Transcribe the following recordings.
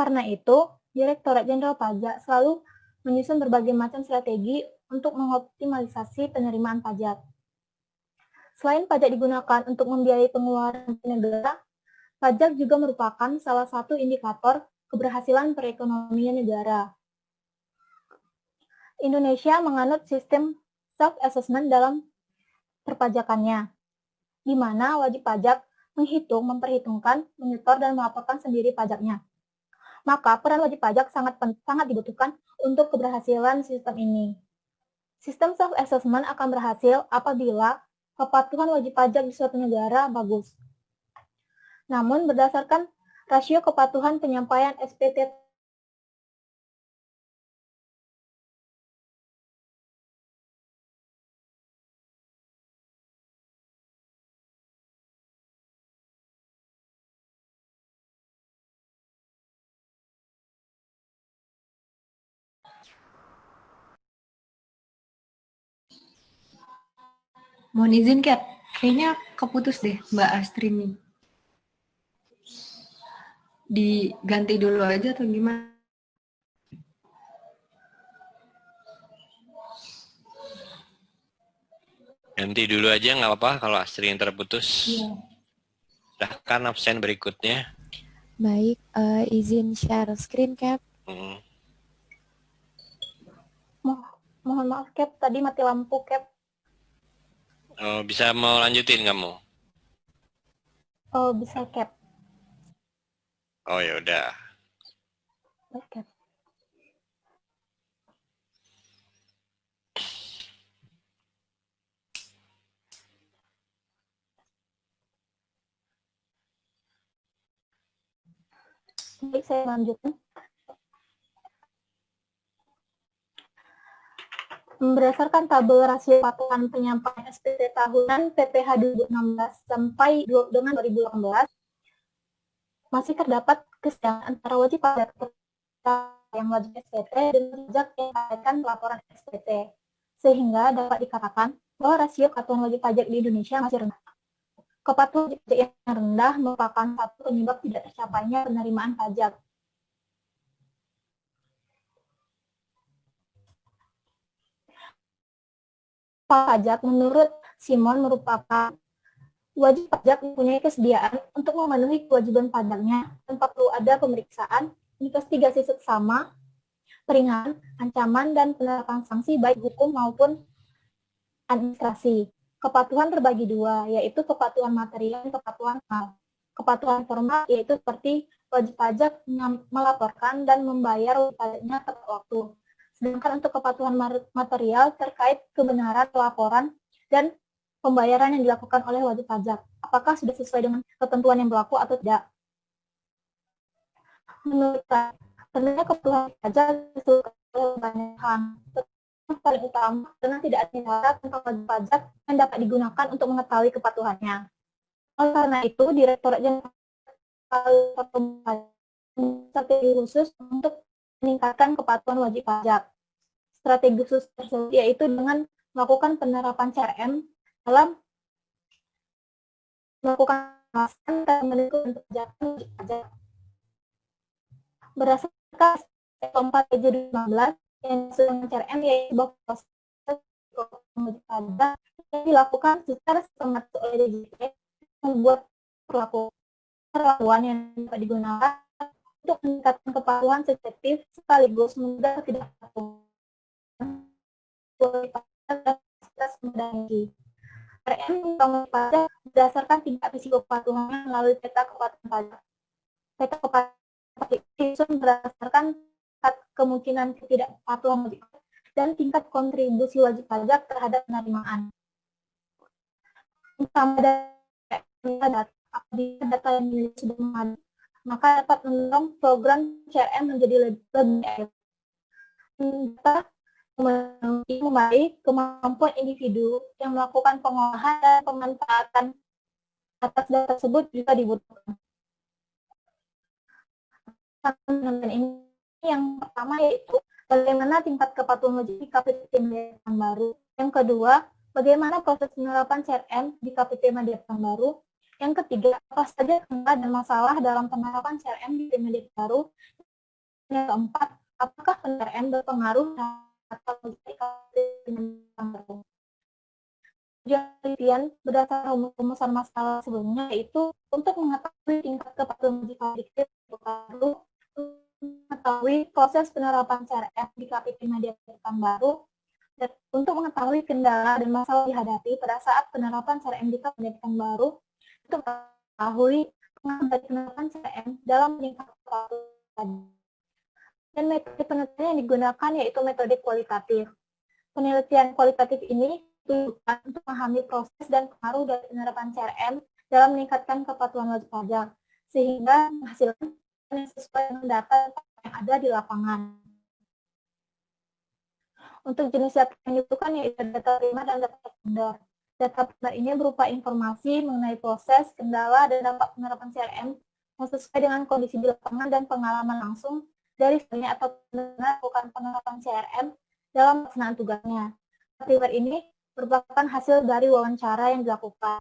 karena itu, Direktorat Jenderal Pajak selalu menyusun berbagai macam strategi untuk mengoptimalisasi penerimaan pajak. Selain pajak digunakan untuk membiayai pengeluaran negara, pajak juga merupakan salah satu indikator keberhasilan perekonomian negara. Indonesia menganut sistem self-assessment dalam perpajakannya, di mana wajib pajak memperhitungkan, menyetor, dan melaporkan sendiri pajaknya. Maka peran wajib pajak sangat dibutuhkan untuk keberhasilan sistem ini. Sistem self-assessment akan berhasil apabila kepatuhan wajib pajak di suatu negara bagus. Namun berdasarkan rasio kepatuhan penyampaian SPT Mohon izin, Kat. Kayaknya keputus deh, Mbak Astrini. Diganti dulu aja atau gimana? Ganti dulu aja, nggak apa-apa kalau Astri yang terputus. Iya. Silahkan absen berikutnya. Baik, izin share screen, Cap. Mohon maaf, Cap. Tadi mati lampu, Cap. Oh, bisa mau lanjutin kamu? Oh, bisa, Cap. Oh, ya udah. Baik, Cap. Baik, saya lanjutkan. Berdasarkan tabel rasio kepatuhan penyampaian SPT tahunan PPH 2016 sampai dengan 2018, masih terdapat kesenjangan antara wajib pajak yang wajib SPT dan pajak yang mengabaikan laporan SPT, sehingga dapat dikatakan bahwa rasio kepatuhan wajib pajak di Indonesia masih rendah. Kepatuhan wajib pajak yang rendah merupakan satu penyebab tidak tercapainya penerimaan pajak. Pajak menurut Simon merupakan wajib pajak mempunyai kesediaan untuk memenuhi kewajiban pajaknya tanpa perlu ada pemeriksaan, investigasi seksama, peringan, ancaman, dan penerapan sanksi baik hukum maupun administrasi. Kepatuhan terbagi dua, yaitu kepatuhan material dan kepatuhan formal. Kepatuhan formal yaitu seperti wajib pajak melaporkan dan membayar wajib pajaknya tepat waktu. Sedangkan untuk kepatuhan material terkait kebenaran laporan dan pembayaran yang dilakukan oleh wajib pajak, apakah sudah sesuai dengan ketentuan yang berlaku atau tidak. Menurut saya, sebenarnya kepatuhan pajak disebutkan oleh banyak hal. Yang paling utama karena tidak ada cara tentang wajib pajak yang dapat digunakan untuk mengetahui kepatuhannya. Oleh karena itu, Direktorat Jenderal Pajak strategi khusus untuk meningkatkan kepatuhan wajib pajak. Strategi khusus tersebut yaitu dengan melakukan penerapan CRM dalam melakukan pengawasan dan mendukung penjagaan wajib pajak. Berdasarkan SPT 4 2015 yang disesuaikan dengan CRM yaitu bahwa proses wajib pajak yang dilakukan secara sistematis oleh DJP membuat perlakuan yang dapat digunakan untuk meningkatkan kepatuhan sensitif sekaligus mencegah ketidakpatuhan wajib pajak dan mengurangi. CRM membangun pajak berdasarkan tingkat risiko kepatuhannya melalui peta kepatuhan pajak. Peta kepatuhan pajak disusun berdasarkan tingkat kemungkinan ketidakpatuhan wajib pajak dan tingkat kontribusi wajib pajak terhadap penerimaan. Utama data, apabila data yang dimiliki sudah memadai, maka dapat mendorong program CRM menjadi lebih efektif. Data memadai kemampuan individu yang melakukan pengolahan dan pemanfaatan atas data tersebut juga dibutuhkan. Ini yang pertama yaitu bagaimana tingkat kepatuhan wajib di KPP Media Baru. Yang kedua, bagaimana proses penerapan CRM di KPP Media Baru. Yang ketiga, apa saja kendala dan masalah dalam penerapan CRM di Media Baru. Yang keempat, apakah PNRM berpengaruh atau penelitian berdasarkan rumusan masalah sebelumnya, yaitu untuk mengetahui tingkat kepatuhan wajib pajak perlu mengetahui proses penerapan CRM di KPP Media Pekanbaru, dan untuk mengetahui kendala dan masalah dihadapi pada saat penerapan CRM di KPP Media Pekanbaru, untuk mengetahui pengambilan penerapan CRM dalam meningkatkan kepatuhan. Dan metode penelitian yang digunakan yaitu metode kualitatif. Penelitian kualitatif ini ditujukan untuk memahami proses dan pengaruh dari penerapan CRM dalam meningkatkan kepatuhan wajib pajak, sehingga menghasilkan yang sesuai dengan data yang ada di lapangan. Untuk jenis data yang dibutuhkan yaitu data prima dan data sekunder. Data prima ini berupa informasi mengenai proses, kendala, dan dampak penerapan CRM yang sesuai dengan kondisi di lapangan dan pengalaman langsung dari sebelumnya atau melakukan penerapan CRM dalam pelaksanaan tugasnya. Data primer ini merupakan hasil dari wawancara yang dilakukan.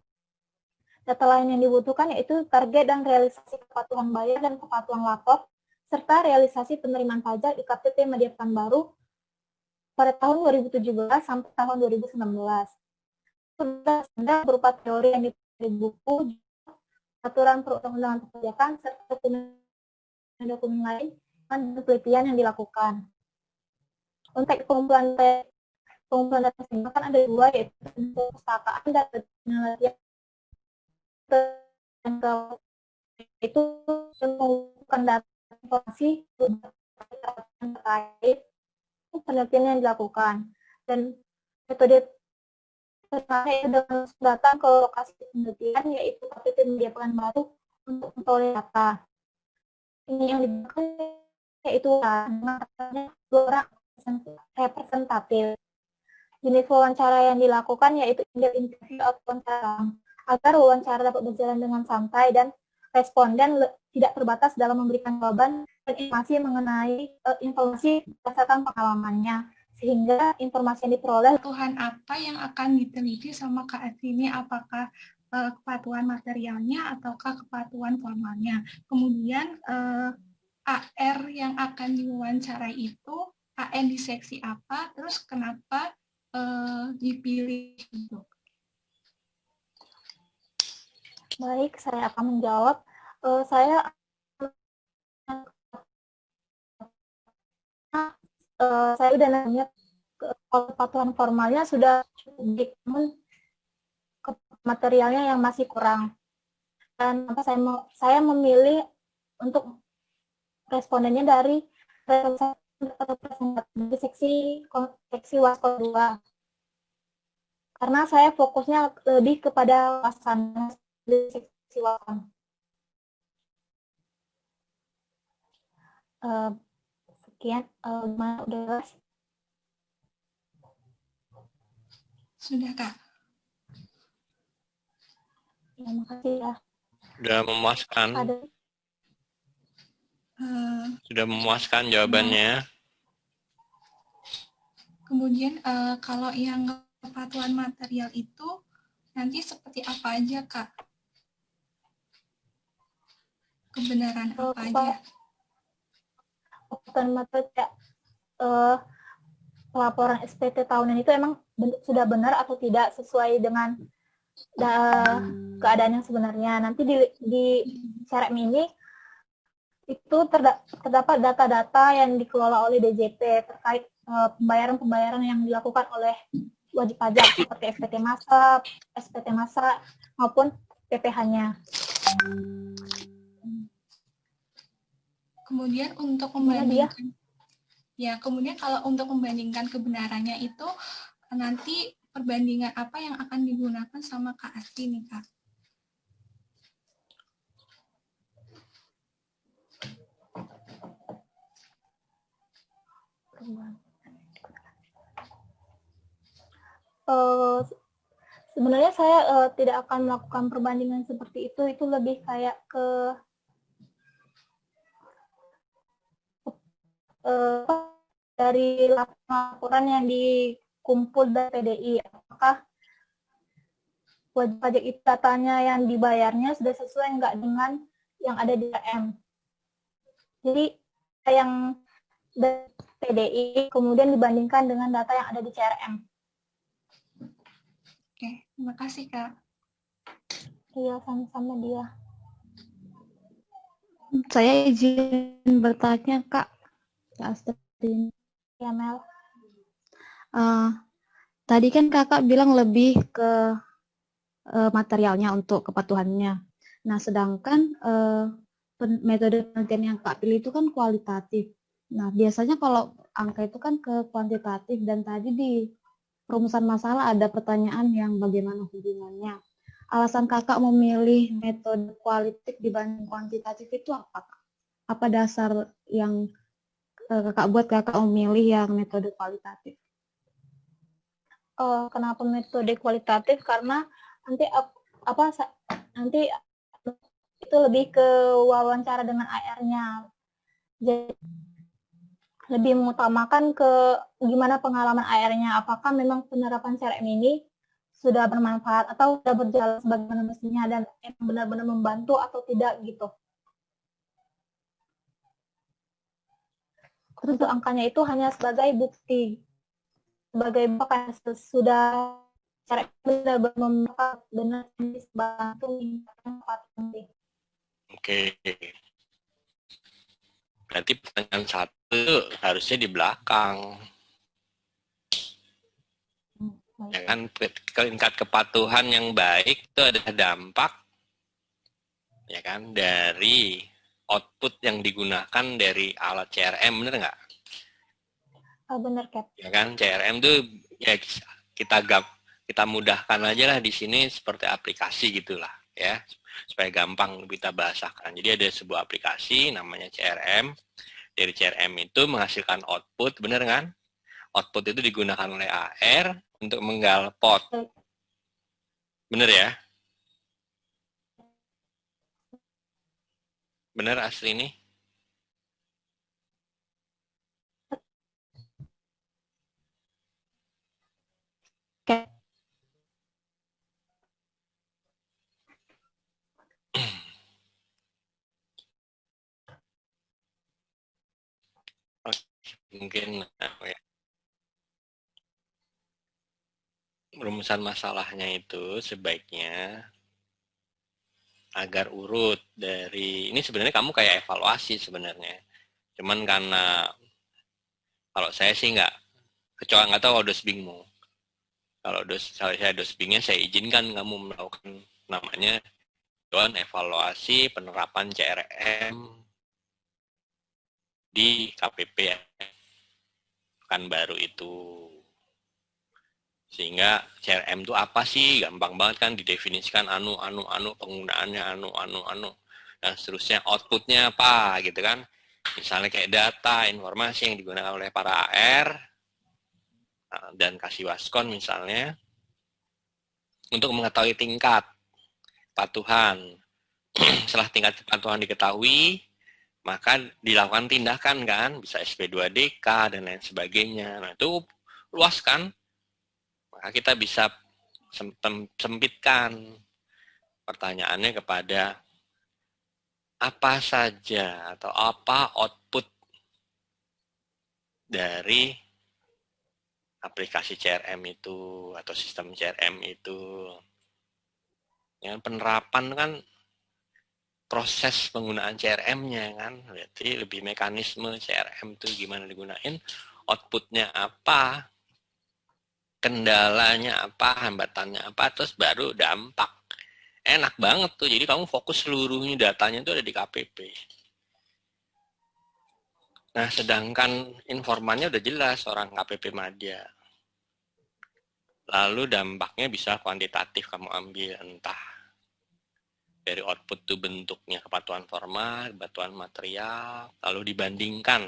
Data lain yang dibutuhkan yaitu target dan realisasi kepatuhan bayar dan kepatuhan lapor, serta realisasi penerimaan pajak di KPP Media Pekanbaru pada tahun 2017 sampai tahun 2019. Sudah berupa teori yang ditulis di buku, aturan perundang-undangan perpajakan, serta dokumen lain dan penelitian yang dilakukan. Untuk pengumpulan data kan ada dua, yaitu perpustakaan dan penelitian. Itu mengumpulkan data informasi terkait penelitian yang dilakukan, dan metode terkait dengan datang ke lokasi penelitian yaitu KPP Media Pekanbaru untuk memperoleh data. Ini yang digunakan yaitu dua orang representatif. Jenis wawancara yang dilakukan yaitu interview atau wawancara, agar wawancara dapat berjalan dengan santai dan responden tidak terbatas dalam memberikan jawaban dan informasi mengenai informasi berdasarkan pengalamannya, sehingga informasi yang diperoleh kepatuhan apa yang akan diteliti sama Kak Asti ini, apakah kepatuhan materialnya ataukah kepatuhan formalnya. Kemudian AR yang akan diwawancarai itu AN di seksi apa, terus kenapa dipilih itu. Baik, saya akan menjawab. Saya udah nanya kepatuhan formalnya sudah cukup baik, namun materialnya yang masih kurang. Dan saya memilih untuk respondennya dari seksi Waskol 2. Karena saya fokusnya lebih kepada wawasan seksi Waskol. Sekian, udah jelas? Sudah, Kak. Ya, makasih ya. Sudah memuaskan. Sudah memuaskan jawabannya. Kemudian kalau yang kepatuhan material itu nanti seperti apa aja, Kak? Kebenaran apa aja? Kepatuhan material pelaporan SPT tahunan itu emang sudah benar atau tidak sesuai dengan keadaan yang sebenarnya. Nanti di CRM ini itu terdapat data-data yang dikelola oleh DJP terkait pembayaran-pembayaran yang dilakukan oleh wajib pajak seperti SPT masa maupun PPh-nya. Kemudian untuk membandingkan, kemudian kalau untuk membandingkan kebenarannya itu nanti perbandingan apa yang akan digunakan sama Kak Asti nih, Kak? Sebenarnya saya tidak akan melakukan perbandingan seperti itu lebih kayak ke dari laporan yang dikumpul dari PDI, apakah wajib pajak itu datanya yang dibayarnya sudah sesuai enggak dengan yang ada di CRM. Jadi yang dari PDI, kemudian dibandingkan dengan data yang ada di CRM. Oke, terima kasih Kak. Iya, sama-sama dia. Saya izin bertanya, Kak. Kak Astrid. Ya, Mel. Tadi kan Kakak bilang lebih ke materialnya untuk kepatuhannya. Nah, sedangkan metode penelitian yang Kak pilih itu kan kualitatif. Nah, biasanya kalau angka itu kan ke kuantitatif, dan tadi di perumusan masalah ada pertanyaan yang bagaimana hubungannya. Alasan Kakak memilih metode kualitatif dibanding kuantitatif itu apa? Apa dasar yang Kakak buat Kakak memilih yang metode kualitatif? Kenapa metode kualitatif? Karena nanti nanti itu lebih ke wawancara dengan AR-nya. Jadi lebih mengutamakan ke gimana pengalaman AR-nya, apakah memang penerapan CRM ini sudah bermanfaat atau sudah berjalan sebagaimana mestinya dan benar-benar membantu atau tidak gitu. Untuk angkanya itu hanya sebagai bukti, sebagai apakah sudah CRM benar-benar membantu, benar membantu meningkatkan kepatuhan. Oke. Berarti pertanyaan satu harusnya di belakang. Ya kan, tingkat kepatuhan yang baik itu adalah dampak, ya kan, dari output yang digunakan dari alat CRM, bener nggak? Bener, Cap. Ya kan, CRM itu ya kita mudahkan aja lah di sini seperti aplikasi gitulah, ya, supaya gampang kita bahasakan. Jadi ada sebuah aplikasi namanya CRM. Dari CRM itu menghasilkan output, bener kan? Output itu digunakan oleh AR untuk menggalpot. Bener ya? Bener Asli ini? Cap. Mungkin ya. Rumusan masalahnya itu sebaiknya agar urut dari ini, sebenarnya kamu kayak evaluasi sebenarnya. Cuman karena kalau saya sih nggak, kecuali nggak tahu kalau dosbingmu. Kalau saya dosbingnya saya izinkan kamu melakukan namanya evaluasi penerapan CRM di KPP ya, kan baru itu. Sehingga CRM itu apa sih? Gampang banget kan didefinisikan anu penggunaannya dan seterusnya, outputnya apa gitu kan. Misalnya kayak data, informasi yang digunakan oleh para AR dan kasih waskon misalnya untuk mengetahui tingkat kepatuhan. Setelah tingkat kepatuhan diketahui, maka dilakukan tindakan kan, bisa SP2DK dan lain sebagainya. Nah, itu luas kan? Maka kita bisa sempitkan pertanyaannya kepada apa saja atau apa output dari aplikasi CRM itu atau sistem CRM itu. Yang penerapan kan proses penggunaan CRM-nya kan, berarti lebih mekanisme CRM itu gimana digunain, outputnya apa, kendalanya apa, hambatannya apa, terus baru dampak. Enak banget tuh, jadi kamu fokus seluruhnya datanya itu ada di KPP. Nah, sedangkan informannya udah jelas orang KPP Madya. Lalu dampaknya bisa kuantitatif kamu ambil, entah dari output itu bentuknya kepatuhan formal, kepatuhan material, lalu dibandingkan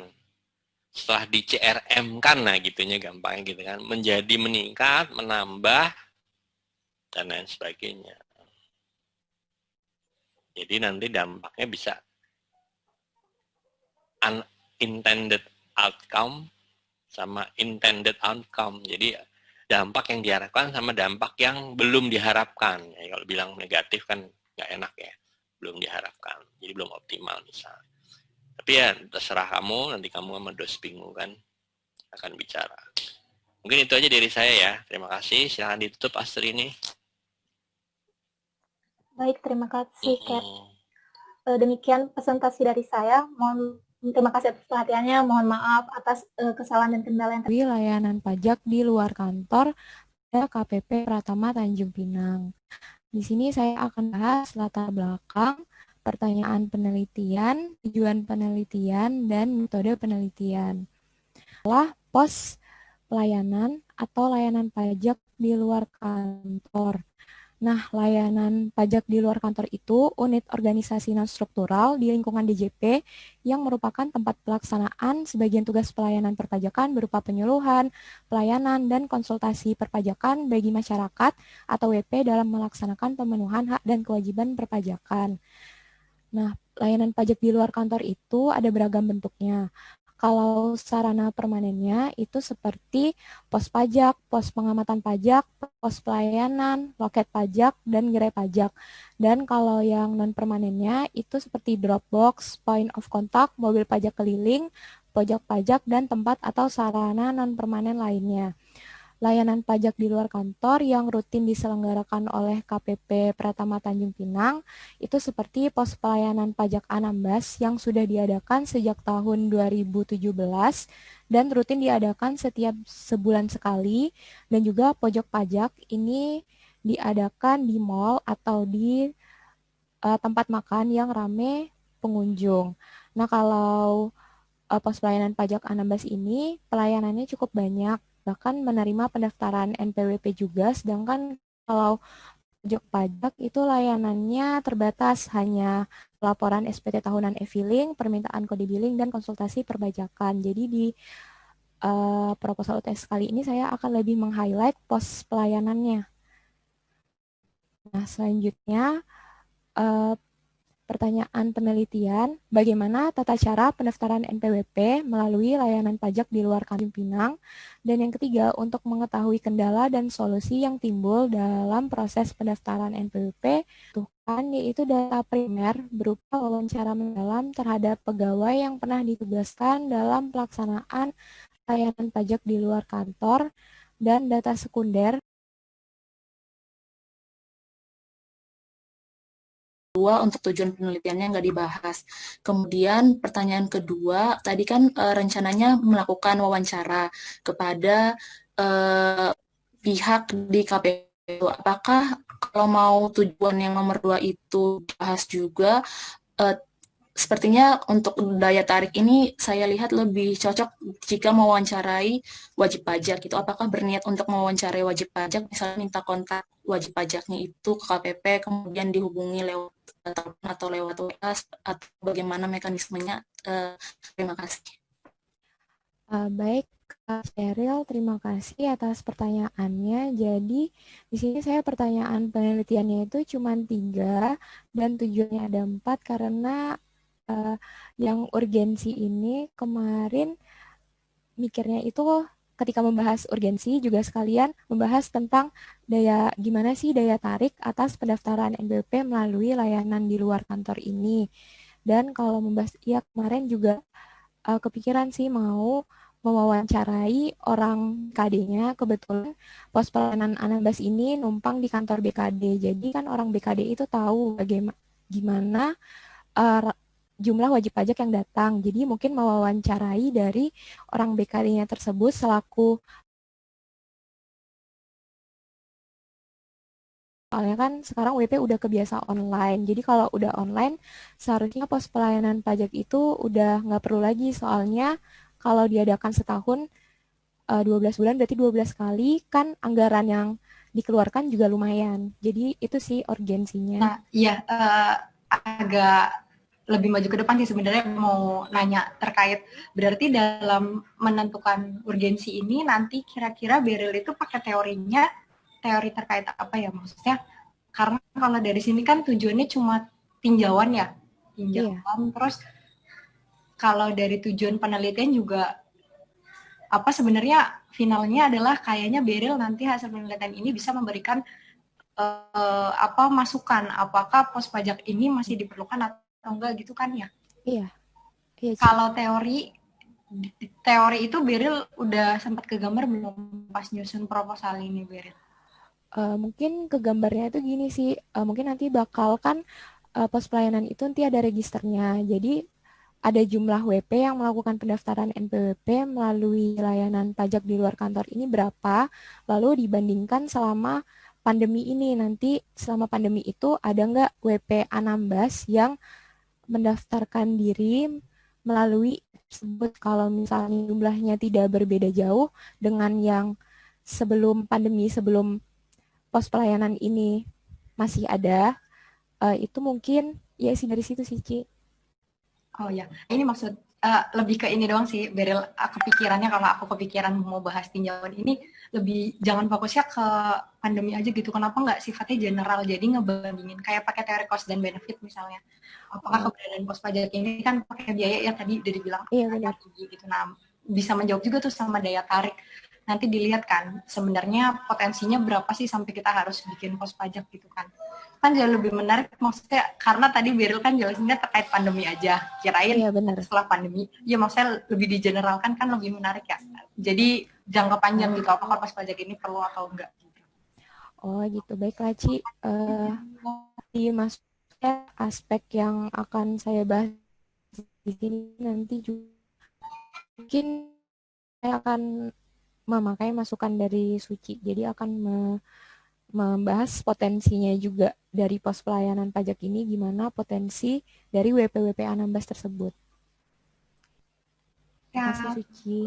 setelah di CRM kan, nah gitunya gampangnya gitu kan, menjadi meningkat, menambah, dan lain sebagainya. Jadi nanti dampaknya bisa unintended outcome sama intended outcome. Jadi dampak yang diharapkan sama dampak yang belum diharapkan. Ya, kalau bilang negatif kan nggak enak ya, belum diharapkan, jadi belum optimal misalnya. Tapi ya terserah kamu, nanti kamu sama dospingmu kan akan bicara. Mungkin itu aja dari saya ya. Terima kasih. Silahkan ditutup Astri ini. Baik, terima kasih, Kat. Demikian presentasi dari saya. Terima kasih atas perhatiannya. Mohon maaf atas kesalahan dan kendala yang terjadi. Layanan pajak di luar kantor pada KPP Pratama Tanjung Pinang. Di sini saya akan bahas latar belakang, pertanyaan penelitian, tujuan penelitian, dan metode penelitian. Setelah pos pelayanan atau layanan pajak di luar kantor. Nah, layanan pajak di luar kantor itu unit organisasi non-struktural di lingkungan DJP yang merupakan tempat pelaksanaan sebagian tugas pelayanan perpajakan berupa penyuluhan, pelayanan, dan konsultasi perpajakan bagi masyarakat atau WP dalam melaksanakan pemenuhan hak dan kewajiban perpajakan. Nah, layanan pajak di luar kantor itu ada beragam bentuknya. Kalau sarana permanennya itu seperti pos pajak, pos pengamatan pajak, pos pelayanan, loket pajak, dan gerai pajak. Dan kalau yang non-permanennya itu seperti Dropbox, point of contact, mobil pajak keliling, pojok pajak, dan tempat atau sarana non-permanen lainnya. Layanan pajak di luar kantor yang rutin diselenggarakan oleh KPP Pratama Tanjung Pinang itu seperti pos pelayanan pajak Anambas yang sudah diadakan sejak tahun 2017 dan rutin diadakan setiap sebulan sekali, dan juga pojok pajak ini diadakan di mall atau di tempat makan yang ramai pengunjung. Nah, kalau pos pelayanan pajak Anambas ini pelayanannya cukup banyak, bahkan menerima pendaftaran NPWP juga, sedangkan kalau pajak pajak itu layanannya terbatas, hanya laporan SPT tahunan e-filing, permintaan kode billing, dan konsultasi perpajakan. Jadi di proposal UTS kali ini saya akan lebih meng-highlight pos pelayanannya. Nah, selanjutnya pertanyaan penelitian, bagaimana tata cara pendaftaran NPWP melalui layanan pajak di luar Tanjung Pinang? Dan yang ketiga, untuk mengetahui kendala dan solusi yang timbul dalam proses pendaftaran NPWP, yaitu data primer berupa wawancara mendalam terhadap pegawai yang pernah ditugaskan dalam pelaksanaan layanan pajak di luar kantor, dan data sekunder untuk tujuan penelitiannya nggak dibahas. Kemudian pertanyaan kedua, tadi kan rencananya melakukan wawancara kepada pihak di KPU. Apakah kalau mau tujuan yang nomor 2 itu dibahas juga? Sepertinya untuk daya tarik ini saya lihat lebih cocok jika mewawancarai wajib pajak gitu. Apakah berniat untuk mewawancarai wajib pajak, misalnya minta kontak wajib pajaknya itu ke KPP, kemudian dihubungi lewat telepon atau lewat WA, atau bagaimana mekanismenya? Terima kasih. Baik, Kak Sheryl, terima kasih atas pertanyaannya. Jadi, di sini saya pertanyaan penelitiannya itu cuma 3 dan tujuannya ada 4 karena yang urgensi ini kemarin mikirnya itu ketika membahas urgensi juga sekalian membahas tentang gimana sih daya tarik atas pendaftaran NPWP melalui layanan di luar kantor ini. Dan kalau membahas, ya kemarin juga kepikiran sih mau mewawancarai orang BKD-nya. Kebetulan pos pelayanan Anambas ini numpang di kantor BKD. Jadi kan orang BKD itu tahu gimana jumlah wajib pajak yang datang. Jadi mungkin mewawancarai dari orang BKD-nya tersebut selaku, soalnya kan sekarang WP udah kebiasa online. Jadi kalau udah online, seharusnya pos pelayanan pajak itu udah nggak perlu lagi. Soalnya kalau diadakan setahun 12 bulan berarti 12 kali, kan anggaran yang dikeluarkan juga lumayan. Jadi itu sih urgensinya. Nah, iya, agak lebih maju ke depan sih sebenarnya mau nanya terkait berarti dalam menentukan urgensi ini nanti kira-kira Beryl itu pakai teori terkait apa ya, maksudnya karena kalau dari sini kan tujuannya cuma tinjauan ya, Terus kalau dari tujuan penelitian juga apa sebenarnya finalnya adalah kayaknya Beryl nanti hasil penelitian ini bisa memberikan masukan apakah pos pajak ini masih diperlukan atau enggak gitu kan ya? Iya, Iya, Ci. Kalau teori itu Beril udah sempat kegambar belum pas nyusun proposal ini, Beril? Mungkin kegambarnya itu gini sih, mungkin nanti bakal kan pos pelayanan itu nanti ada registernya. Jadi ada jumlah WP yang melakukan pendaftaran NPWP melalui layanan pajak di luar kantor ini berapa, lalu dibandingkan selama pandemi ini. Nanti selama pandemi itu ada nggak WP Anambas yang mendaftarkan diri melalui tersebut. Kalau misalnya jumlahnya tidak berbeda jauh dengan yang sebelum pandemi, sebelum pos pelayanan ini masih ada, itu mungkin ya sih dari situ sih, Ci. Oh ya, ini maksud lebih ke ini doang sih, Beril. Kepikirannya kalau aku kepikiran mau bahas tinjauan ini, lebih jangan fokusnya ke pandemi aja gitu. Kenapa nggak sifatnya general, jadi ngebandingin kayak pakai teori cost dan benefit misalnya. Apakah keberadaan pos pajak ini kan pakai biaya ya tadi udah dibilang tinggi gitu. Nah, bisa menjawab juga tuh sama daya tarik. Nanti dilihat kan sebenarnya potensinya berapa sih sampai kita harus bikin pos pajak gitu kan. Kan jauh lebih menarik maksudnya karena tadi Beril kan jelasinnya terkait pandemi aja. Kirain setelah pandemi, ya maksudnya lebih digeneralkan kan lebih menarik ya. Jadi jangka panjang gitu apakah pos pajak ini perlu atau enggak gitu. Oh gitu, baiklah Ci. Di maksudnya aspek yang akan saya bahas di sini nanti juga mungkin saya akan memakai masukan dari Suci. Jadi akan membahas potensinya juga dari pos pelayanan pajak ini, gimana potensi dari WP-WP Anambas tersebut. Terima kasih Suci.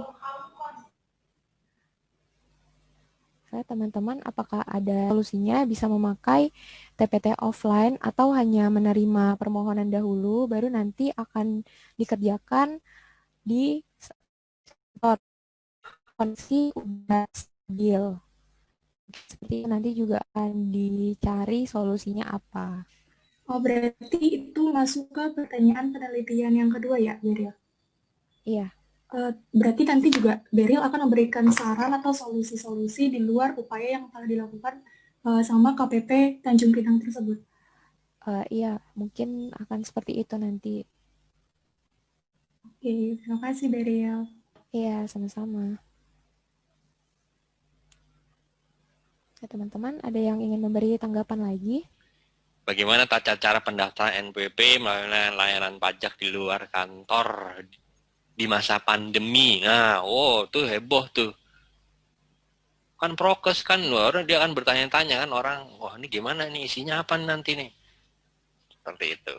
Teman-teman, apakah ada solusinya bisa memakai TPT offline atau hanya menerima permohonan dahulu, baru nanti akan dikerjakan di kondisi udah stabil. Seperti nanti juga akan dicari solusinya apa. Oh, berarti itu masuk ke pertanyaan penelitian yang kedua ya, Beril? Iya. Berarti nanti juga Beril akan memberikan saran atau solusi-solusi di luar upaya yang telah dilakukan sama KPP Tanjung Pinang tersebut. Iya, mungkin akan seperti itu nanti. Oke, terima kasih Beril. Iya, sama-sama. Teman-teman, ada yang ingin memberi tanggapan lagi? Bagaimana tata cara pendaftaran NPWP melalui layanan pajak di luar kantor di masa pandemi? Nah, tuh heboh tuh. Kan prokes kan, orang dia akan bertanya-tanya kan orang, wah ini gimana nih, isinya apa nanti nih? Seperti itu.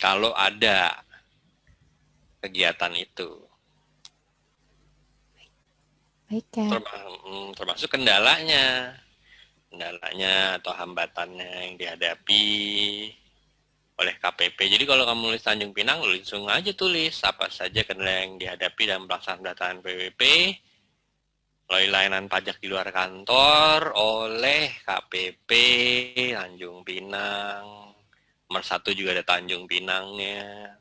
Kalau ada kegiatan itu. Baik ya. Termasuk kendalanya atau hambatannya yang dihadapi oleh KPP. Jadi kalau kamu nulis Tanjung Pinang, langsung aja tulis apa saja kendala yang dihadapi dalam pelaksanaan pendaftaran PWP melalui layanan pajak di luar kantor oleh KPP Tanjung Pinang. Nomor 1 juga ada Tanjung Pinangnya.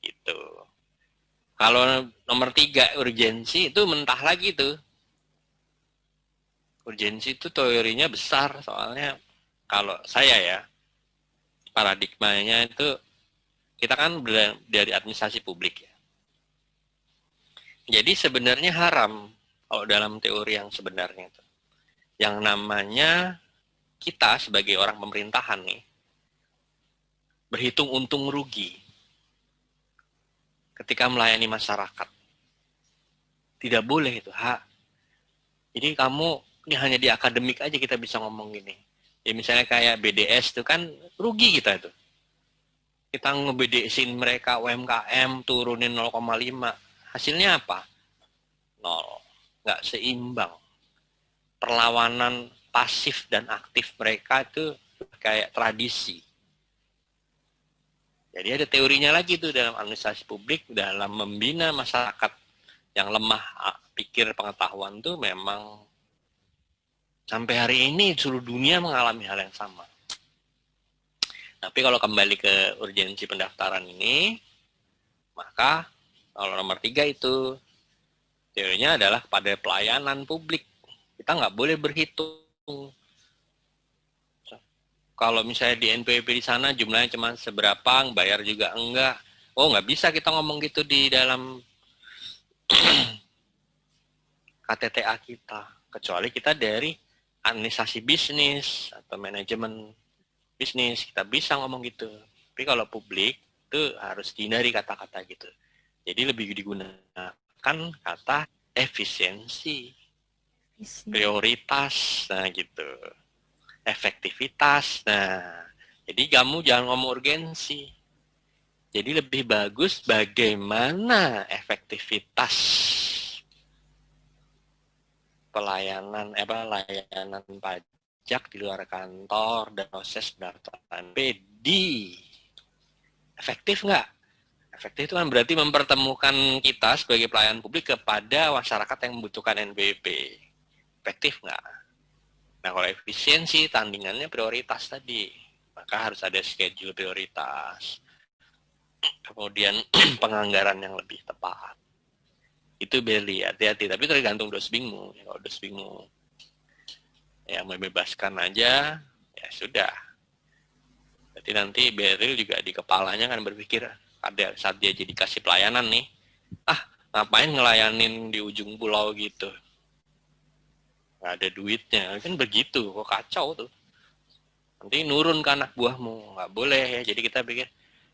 Gitu. Kalau nomor 3 urgensi itu mentah lagi tuh. Urgensi itu teorinya besar soalnya kalau saya ya paradigmanya itu kita kan dari administrasi publik ya. Jadi sebenarnya haram kalau dalam teori yang sebenarnya itu. Yang namanya kita sebagai orang pemerintahan nih berhitung untung rugi ketika melayani masyarakat. Tidak boleh itu, Jadi kamu, ini hanya di akademik aja kita bisa ngomong gini. Ya misalnya kayak BDS itu kan rugi kita itu. Kita nge-BDS-in mereka UMKM turunin 0,5. Hasilnya apa? 0. Nggak seimbang. Perlawanan pasif dan aktif mereka itu kayak tradisi. Jadi ada teorinya lagi tuh dalam administrasi publik, dalam membina masyarakat yang lemah pikir pengetahuan tuh memang sampai hari ini seluruh dunia mengalami hal yang sama. Tapi kalau kembali ke urgensi pendaftaran ini, maka kalau nomor 3 itu teorinya adalah pada pelayanan publik. Kita nggak boleh berhitung. Kalau misalnya di NPWP di sana jumlahnya cuma seberapa, bayar juga enggak. Oh, nggak bisa kita ngomong gitu di dalam KTTA kita, kecuali kita dari administrasi bisnis atau manajemen bisnis, kita bisa ngomong gitu. Tapi kalau publik itu harus dihindari kata-kata gitu. Jadi lebih digunakan kata efisiensi, prioritas, nah gitu, efektivitas. Nah, jadi kamu jangan ngomong urgensi. Jadi lebih bagus bagaimana efektivitas layanan pajak di luar kantor dan proses pendaftaran PD. Efektif nggak? Efektif itu kan berarti mempertemukan kita sebagai pelayan publik kepada masyarakat yang membutuhkan NPWP. Efektif nggak? Nah, kalau efisiensi, tandingannya prioritas tadi. Maka harus ada schedule prioritas. Kemudian penganggaran yang lebih tepat. Itu Beli, hati-hati. Tapi tergantung dosbingmu. Kalau dosbingmu yang membebaskan aja, ya sudah. Berarti nanti Beril juga di kepalanya kan berpikir, ada saat dia jadi kasih pelayanan nih, ngapain ngelayanin di ujung pulau gitu, nggak ada duitnya, kan begitu, kok kacau tuh. Nanti nurun ke anak buahmu, nggak boleh ya. Jadi kita pikir,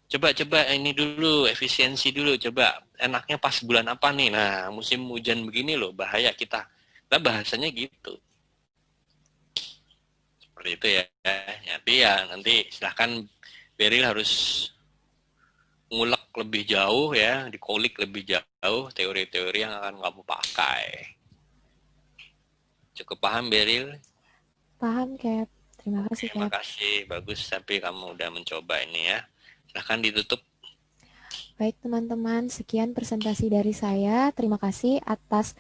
coba ini dulu, efisiensi dulu, coba enaknya pas bulan apa nih, nah musim hujan begini loh, bahaya kita bahasanya gitu. Seperti itu ya. Nanti silahkan Beril harus ngulek lebih jauh ya, dikolik lebih jauh teori-teori yang akan kamu pakai. Cukup paham Beril? Paham, Cap. Terima kasih, Cap. Terima kasih, bagus. Tapi kamu udah mencoba ini ya. Silahkan ditutup. Baik, teman-teman. Sekian presentasi dari saya. Terima kasih atas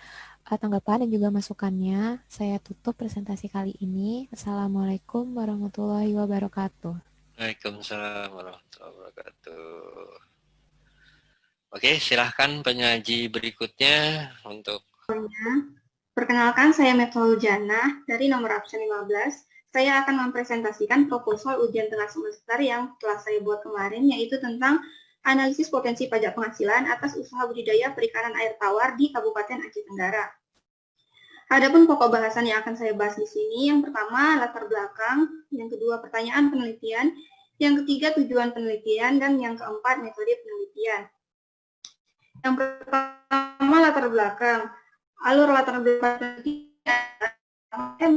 tanggapan dan juga masukannya. Saya tutup presentasi kali ini. Assalamualaikum warahmatullahi wabarakatuh. Waalaikumsalam warahmatullahi wabarakatuh. Oke, silahkan penyaji berikutnya untuk... Perkenalkan, saya Metul Jannah dari nomor absen 15. Saya akan mempresentasikan proposal ujian tengah semester yang telah saya buat kemarin, yaitu tentang analisis potensi pajak penghasilan atas usaha budidaya perikanan air tawar di Kabupaten Aceh Tenggara. Adapun pokok bahasan yang akan saya bahas di sini, yang pertama latar belakang, yang kedua pertanyaan penelitian, yang ketiga tujuan penelitian, dan yang keempat metode penelitian. Yang pertama latar belakang. Alur latar belakang penelitian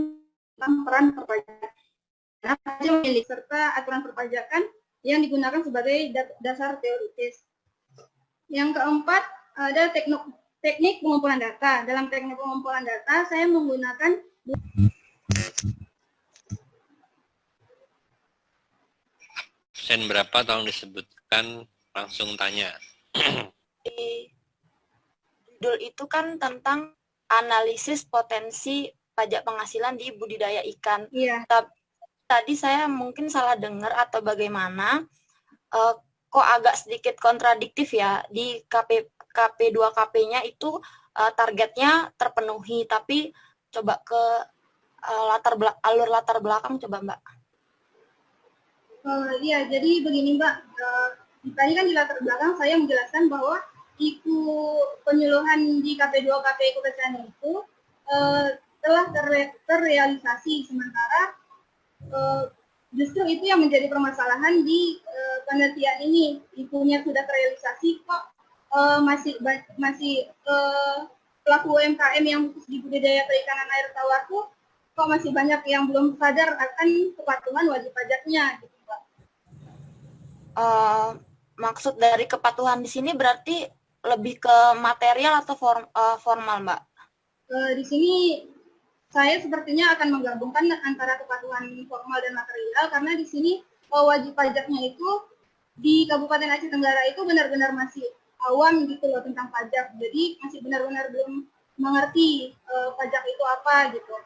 tentang peran perpajakan. Pajak milik serta aturan perpajakan yang digunakan sebagai dasar teoritis. Yang keempat ada teknik pengumpulan data. Dalam teknik pengumpulan data, saya menggunakan Sen berapa tolong disebutkan, langsung tanya. Judul itu kan tentang analisis potensi pajak penghasilan di budidaya ikan. Iya. Tadi saya mungkin salah dengar atau bagaimana, kok agak sedikit kontradiktif ya, di KP2KP-nya itu targetnya terpenuhi, tapi coba ke alur latar belakang coba Mbak. Iya, jadi begini Mbak, tadi kan di latar belakang saya menjelaskan bahwa penyuluhan di KP2KP Kekecewaan itu telah terrealisasi, sementara justru itu yang menjadi permasalahan di penelitian ini. Ikunya sudah terrealisasi kok masih pelaku UMKM yang di budidaya perikanan air tawar tuh kok masih banyak yang belum sadar akan kepatuhan wajib pajaknya gitu Mbak. Maksud dari kepatuhan di sini berarti lebih ke material atau formal Mbak? Di sini saya sepertinya akan menggabungkan antara kepatuhan formal dan material, karena di sini wajib pajaknya itu di Kabupaten Aceh Tenggara itu benar-benar masih awam gitu loh tentang pajak, jadi masih benar-benar belum mengerti pajak itu apa gitu.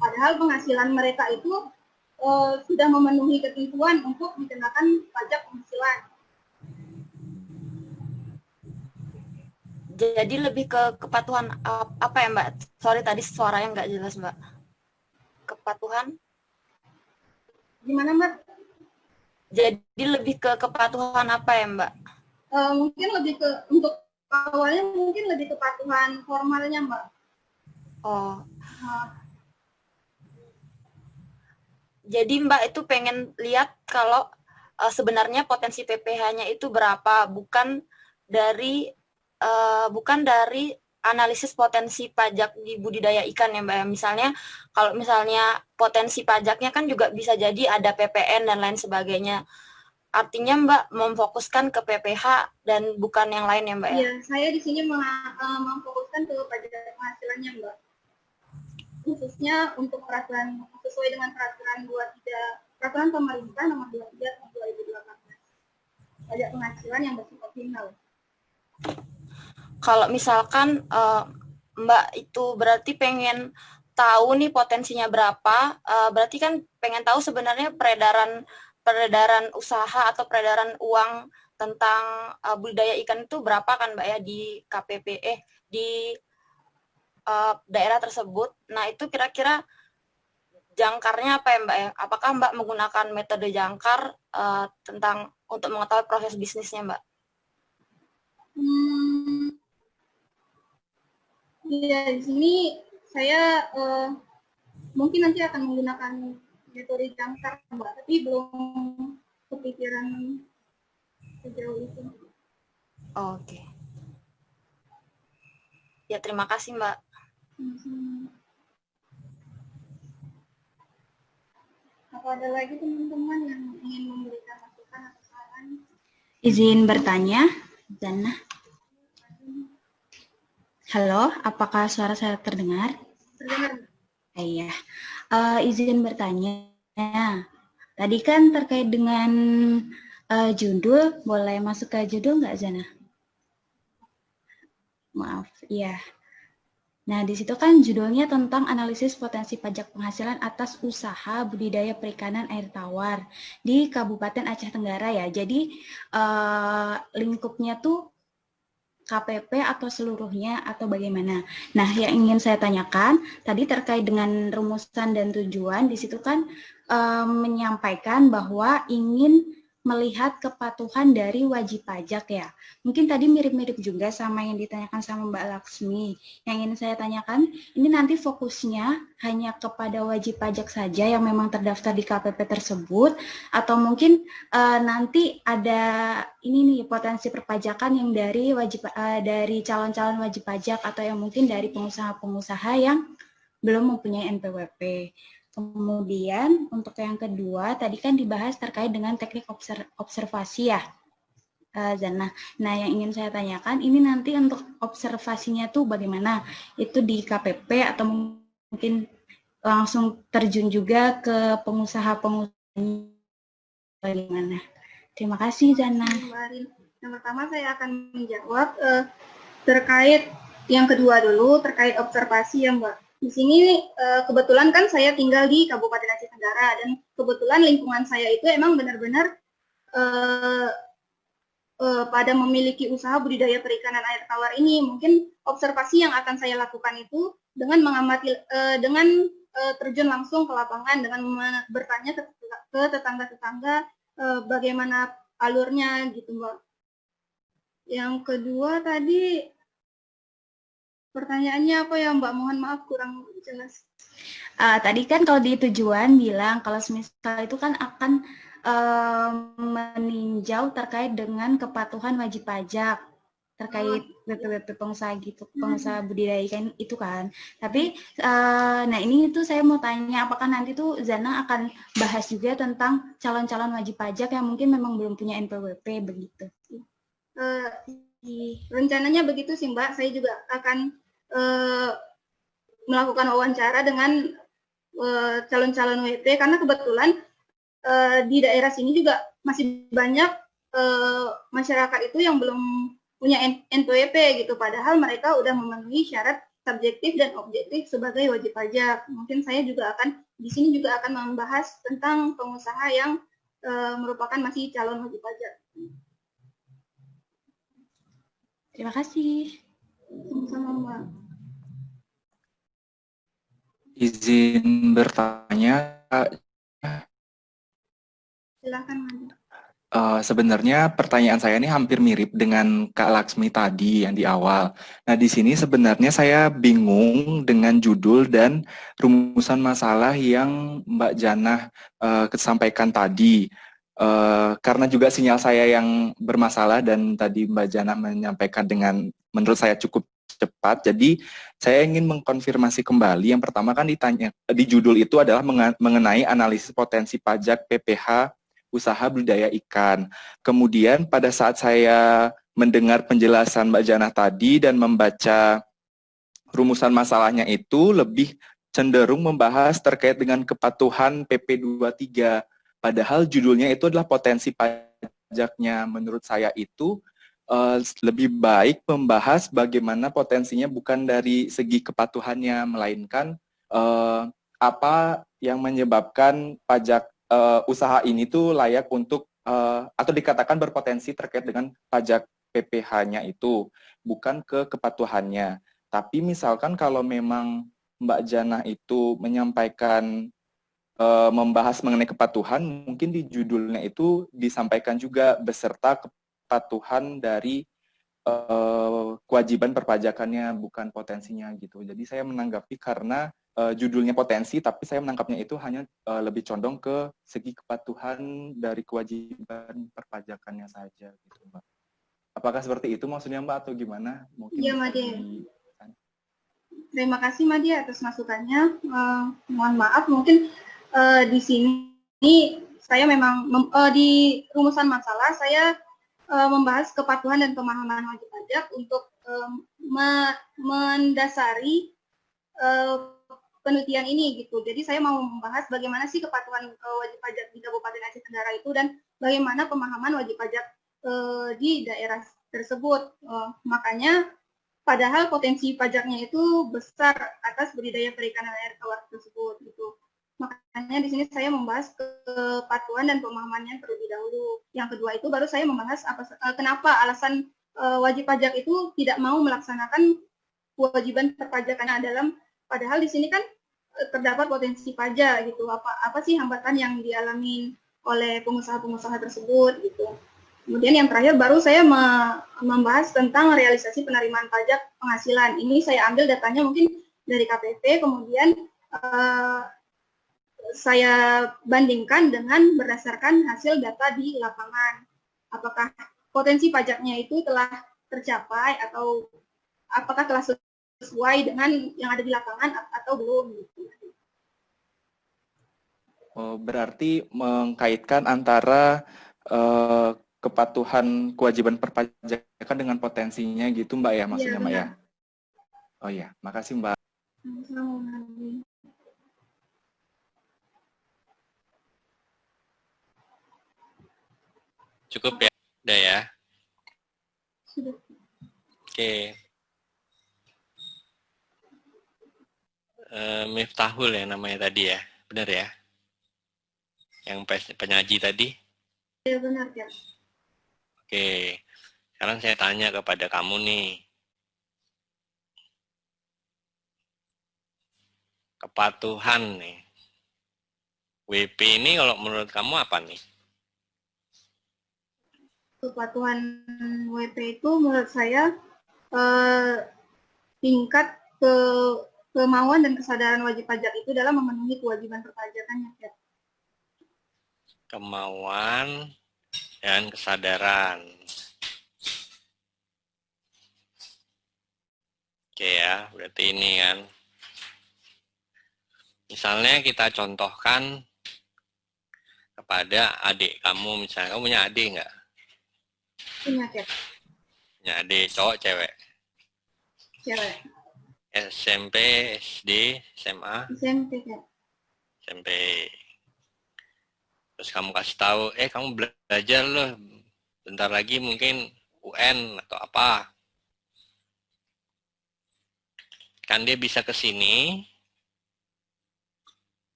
Padahal penghasilan mereka itu sudah memenuhi ketentuan untuk dikenakan pajak penghasilan. Jadi lebih ke kepatuhan apa ya Mbak? Sorry tadi suaranya nggak jelas Mbak. Kepatuhan? Gimana Mbak? Jadi lebih ke kepatuhan apa ya, Mbak? Mungkin lebih ke, untuk awalnya mungkin lebih kepatuhan formalnya, Mbak. Oh. Jadi Mbak itu pengen lihat kalau sebenarnya potensi PPh-nya itu berapa, bukan dari analisis potensi pajak di budidaya ikan ya Mbak. Misalnya kalau misalnya potensi pajaknya kan juga bisa jadi ada PPN dan lain sebagainya. Artinya Mbak memfokuskan ke PPh dan bukan yang lain ya Mbak ya? Iya, saya di sini memfokuskan ke pajak penghasilannya Mbak. Khususnya untuk peraturan sesuai dengan peraturan pemerintah nomor 23 tahun 2018. Pajak penghasilan yang bersifat final. Kalau misalkan Mbak itu berarti pengen tahu nih potensinya berapa, berarti kan pengen tahu sebenarnya peredaran usaha atau peredaran uang tentang budidaya ikan itu berapa kan Mbak ya di KPP di daerah tersebut. Nah itu kira-kira jangkarnya apa ya Mbak ya? Apakah Mbak menggunakan metode jangkar untuk mengetahui proses bisnisnya Mbak? Ya, di sini saya mungkin nanti akan menggunakan metode jangkar, Mbak, tapi belum kepikiran sejauh itu. Oke. Ya, terima kasih, Mbak. Apa ada lagi teman-teman yang ingin memberikan masukan atau saran? Izin bertanya, Zana. Halo, apakah suara saya terdengar? Terdengar. Iya. Izin bertanya. Tadi kan terkait dengan judul, boleh masuk ke judul nggak, Zana? Maaf, iya. Nah, di situ kan judulnya tentang analisis potensi pajak penghasilan atas usaha budidaya perikanan air tawar di Kabupaten Aceh Tenggara ya. Jadi lingkupnya tuh KPP atau seluruhnya atau bagaimana? Nah, yang ingin saya tanyakan tadi terkait dengan rumusan dan tujuan, di situ kan menyampaikan bahwa ingin melihat kepatuhan dari wajib pajak ya. Mungkin tadi mirip-mirip juga sama yang ditanyakan sama Mbak Laksmi. Yang ingin saya tanyakan, ini nanti fokusnya hanya kepada wajib pajak saja yang memang terdaftar di KPP tersebut, atau mungkin nanti ada ini nih potensi perpajakan yang dari dari calon-calon wajib pajak atau yang mungkin dari pengusaha-pengusaha yang belum mempunyai NPWP. Kemudian untuk yang kedua tadi kan dibahas terkait dengan teknik observasi ya, Zana. Nah, yang ingin saya tanyakan ini nanti untuk observasinya tuh bagaimana? Itu di KPP atau mungkin langsung terjun juga ke pengusaha-pengusaha bagaimana? Terima kasih, Zana. Yang pertama saya akan menjawab terkait yang kedua dulu, terkait observasi ya Mbak. Di sini kebetulan kan saya tinggal di Kabupaten Aceh Tenggara dan kebetulan lingkungan saya itu emang benar-benar pada memiliki usaha budidaya perikanan air tawar ini. Mungkin observasi yang akan saya lakukan itu dengan mengamati, terjun langsung ke lapangan, dengan bertanya ke tetangga-tetangga bagaimana alurnya gitu Mbak. Yang kedua tadi pertanyaannya apa ya Mbak? Mohon maaf kurang jelas. Tadi kan kalau di tujuan bilang kalau semisal itu kan akan meninjau terkait dengan kepatuhan wajib pajak terkait WP pengusaha gitu, pengusaha budidaya ikan itu kan. Tapi nah ini tuh saya mau tanya apakah nanti tuh Zana akan bahas juga tentang calon-calon wajib pajak yang mungkin memang belum punya NPWP begitu. Rencananya begitu sih Mbak, saya juga akan melakukan wawancara dengan calon-calon WP karena kebetulan di daerah sini juga masih banyak masyarakat itu yang belum punya NPWP gitu, padahal mereka udah memenuhi syarat subjektif dan objektif sebagai wajib pajak. Mungkin saya juga akan di sini juga akan membahas tentang pengusaha yang merupakan masih calon wajib pajak. Terima kasih. Sama-sama Mbak. Izin bertanya. Silakan Mbak. Sebenarnya pertanyaan saya ini hampir mirip dengan Kak Laksmi tadi yang di awal. Nah, di sini sebenarnya saya bingung dengan judul dan rumusan masalah yang Mbak Janah sampaikan tadi. Karena juga sinyal saya yang bermasalah dan tadi Mbak Janah menyampaikan dengan menurut saya cukup cepat. Jadi saya ingin mengkonfirmasi kembali. Yang pertama kan ditanya di judul itu adalah mengenai analisis potensi pajak PPH usaha budidaya ikan. Kemudian pada saat saya mendengar penjelasan Mbak Janah tadi dan membaca rumusan masalahnya itu lebih cenderung membahas terkait dengan kepatuhan PP 23. Padahal judulnya itu adalah potensi pajaknya. Menurut saya itu lebih baik membahas bagaimana potensinya bukan dari segi kepatuhannya, melainkan apa yang menyebabkan pajak usaha ini tuh layak untuk atau dikatakan berpotensi terkait dengan pajak PPH-nya itu, bukan ke kepatuhannya. Tapi misalkan kalau memang Mbak Janah itu menyampaikan membahas mengenai kepatuhan, mungkin di judulnya itu disampaikan juga beserta kepatuhan dari kewajiban perpajakannya, bukan potensinya gitu. Jadi saya menanggapi karena judulnya potensi, tapi saya menangkapnya itu hanya lebih condong ke segi kepatuhan dari kewajiban perpajakannya saja gitu, Mbak. Apakah seperti itu maksudnya, Mbak, atau gimana? Mungkin Iya, Made. Terima kasih, Made, atas masukannya. Mohon maaf, mungkin di sini saya memang di rumusan masalah saya membahas kepatuhan dan pemahaman wajib pajak untuk mendasari penelitian ini gitu. Jadi saya mau membahas bagaimana sih kepatuhan wajib pajak di Kabupaten Aceh Tenggara itu dan bagaimana pemahaman wajib pajak di daerah tersebut. Makanya padahal potensi pajaknya itu besar atas budidaya perikanan air tawar tersebut gitu. Makanya di sini saya membahas kepatuhan dan pemahamannya terlebih dahulu. Yang kedua itu baru saya membahas kenapa alasan wajib pajak itu tidak mau melaksanakan kewajiban perpajakannya padahal di sini kan terdapat potensi pajak gitu. Apa sih hambatan yang dialami oleh pengusaha-pengusaha tersebut gitu. Kemudian yang terakhir baru saya membahas tentang realisasi penerimaan pajak penghasilan. Ini saya ambil datanya mungkin dari KPP, kemudian saya bandingkan dengan berdasarkan hasil data di lapangan. Apakah potensi pajaknya itu telah tercapai atau apakah telah sesuai dengan yang ada di lapangan atau belum gitu. Berarti mengkaitkan antara kepatuhan kewajiban perpajakan dengan potensinya gitu, Mbak ya, maksudnya, Mbak ya? Oh iya, makasih, Mbak. Cukup ya? Udah ya? Sudah. Oke. Miftahul ya namanya tadi ya? Benar ya? Yang penyaji tadi? Ya benar ya. Oke. Sekarang saya tanya kepada kamu nih. Kepatuhan nih. WP ini kalau menurut kamu apa nih? Kepatuhan WP itu menurut saya tingkat kemauan dan kesadaran wajib pajak itu dalam memenuhi kewajiban perpajakannya. Ya. Kemauan dan kesadaran. Oke ya, berarti ini kan. Misalnya kita contohkan kepada adik kamu, misalnya kamu punya adik nggak? Punya, ya. Punya adik, cowok, cewek? Cewek. SMP, SD, SMA? SMP, ya. SMP. Terus kamu kasih tahu, kamu belajar loh, bentar lagi mungkin UN atau apa. Kan dia bisa ke sini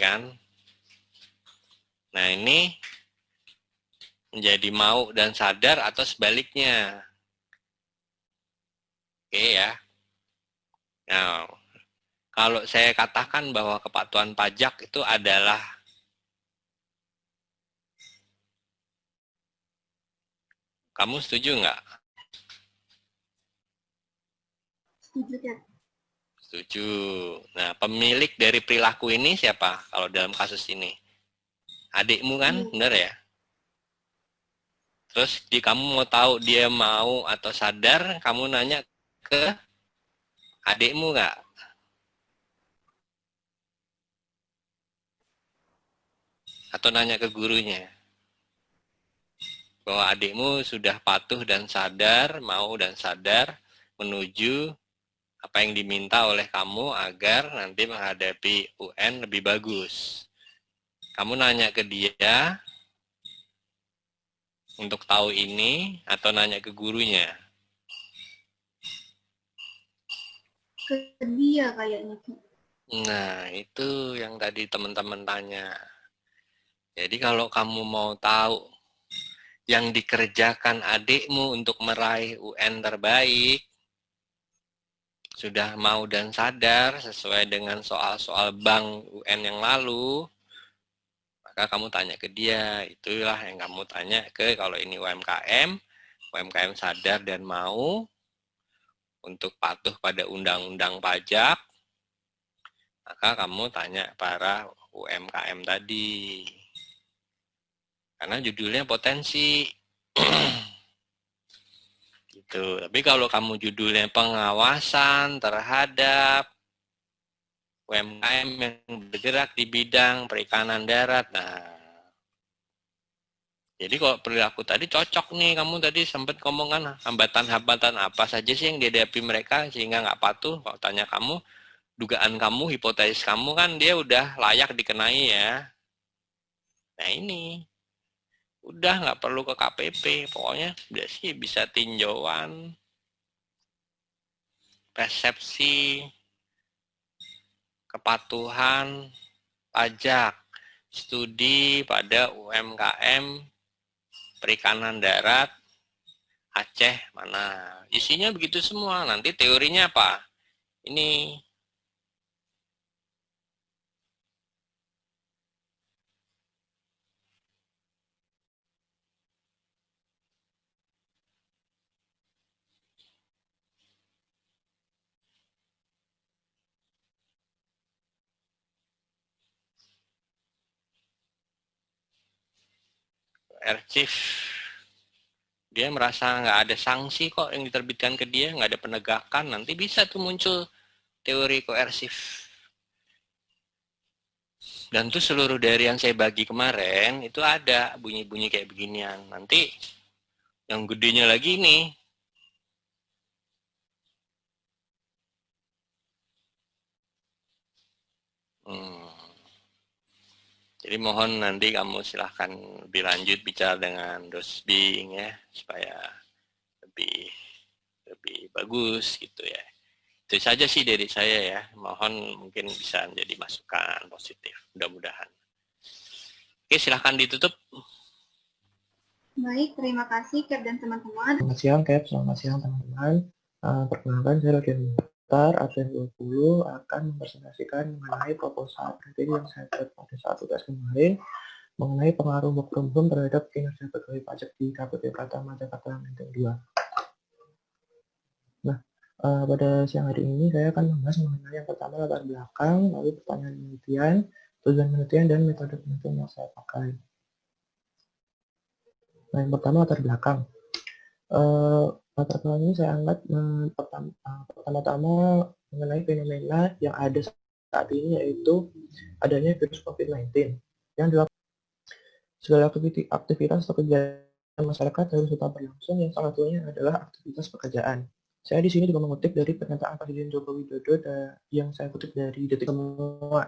kan. Nah ini menjadi mau dan sadar atau sebaliknya. Oke ya. Nah, kalau saya katakan bahwa kepatuhan pajak itu adalah Kamu setuju nggak? Setuju, Kak. Setuju. Nah, pemilik dari perilaku ini siapa kalau dalam kasus ini? Adikmu kan, benar ya? Terus kamu mau tahu dia mau atau sadar, kamu nanya ke adikmu nggak? Atau nanya ke gurunya? Bahwa adikmu sudah patuh dan sadar, mau dan sadar menuju apa yang diminta oleh kamu agar nanti menghadapi UN lebih bagus. Kamu nanya ke dia untuk tahu ini atau nanya ke gurunya? Ke dia kayaknya. Nah, itu yang tadi teman-teman tanya. Jadi kalau kamu mau tahu yang dikerjakan adikmu untuk meraih UN terbaik, sudah mau dan sadar sesuai dengan soal-soal bank UN yang lalu, maka kamu tanya ke dia. Itulah yang kamu tanya ke, kalau ini UMKM sadar dan mau untuk patuh pada undang-undang pajak, maka kamu tanya para UMKM tadi. Karena judulnya potensi. Gitu. Tapi kalau kamu judulnya pengawasan terhadap UMKM yang bergerak di bidang perikanan darat, nah, jadi kalau perilaku tadi cocok nih, kamu tadi sempat ngomong kan hambatan-hambatan apa saja sih yang dihadapi mereka sehingga nggak patuh. Kalau tanya kamu, dugaan kamu, hipotesis kamu kan dia udah layak dikenai ya. Nah ini, udah nggak perlu ke KPP, pokoknya udah sih bisa tinjauan, persepsi, kepatuhan, pajak, studi pada UMKM, perikanan darat, Aceh, mana. Isinya begitu semua, nanti teorinya apa? Ini. Chief, dia merasa nggak ada sanksi kok yang diterbitkan ke dia, nggak ada penegakan, nanti bisa tuh muncul teori koersif. Dan tuh seluruh dari yang saya bagi kemarin, itu ada bunyi-bunyi kayak beginian. Nanti yang gedenya lagi nih, jadi mohon nanti kamu silahkan lebih lanjut bicara dengan Dosbing ya, supaya lebih bagus gitu ya. Itu saja sih dari saya ya. Mohon mungkin bisa menjadi masukan positif. Mudah-mudahan. Oke, silahkan ditutup. Baik, terima kasih Cap dan teman-teman. Selamat siang Cap, selamat siang teman-teman. Perkenalkan saya Rodian Mukhtar, absen 20 akan mempresentasikan mengenai proposal materi yang saya buat pada saat tugas kemarin mengenai pengaruh work from home terhadap kinerja pegawai pajak di KPP Pratama Jakarta Menteng 2. Nah, pada siang hari ini saya akan membahas mengenai yang pertama latar belakang, lalu pertanyaan penelitian, tujuan penelitian, dan metode penelitian yang saya pakai. Nah, yang pertama latar belakang. Latar belakang ini saya angkat pertama-tama mengenai fenomena yang ada saat ini, yaitu adanya virus COVID-19 yang dilakukan segala aktivitas atau kegiatan masyarakat harus tetap berlangsung, yang salah satunya adalah aktivitas pekerjaan. Saya di sini juga mengutip dari pernyataan Presiden Joko Widodo yang saya kutip dari Detik Semua.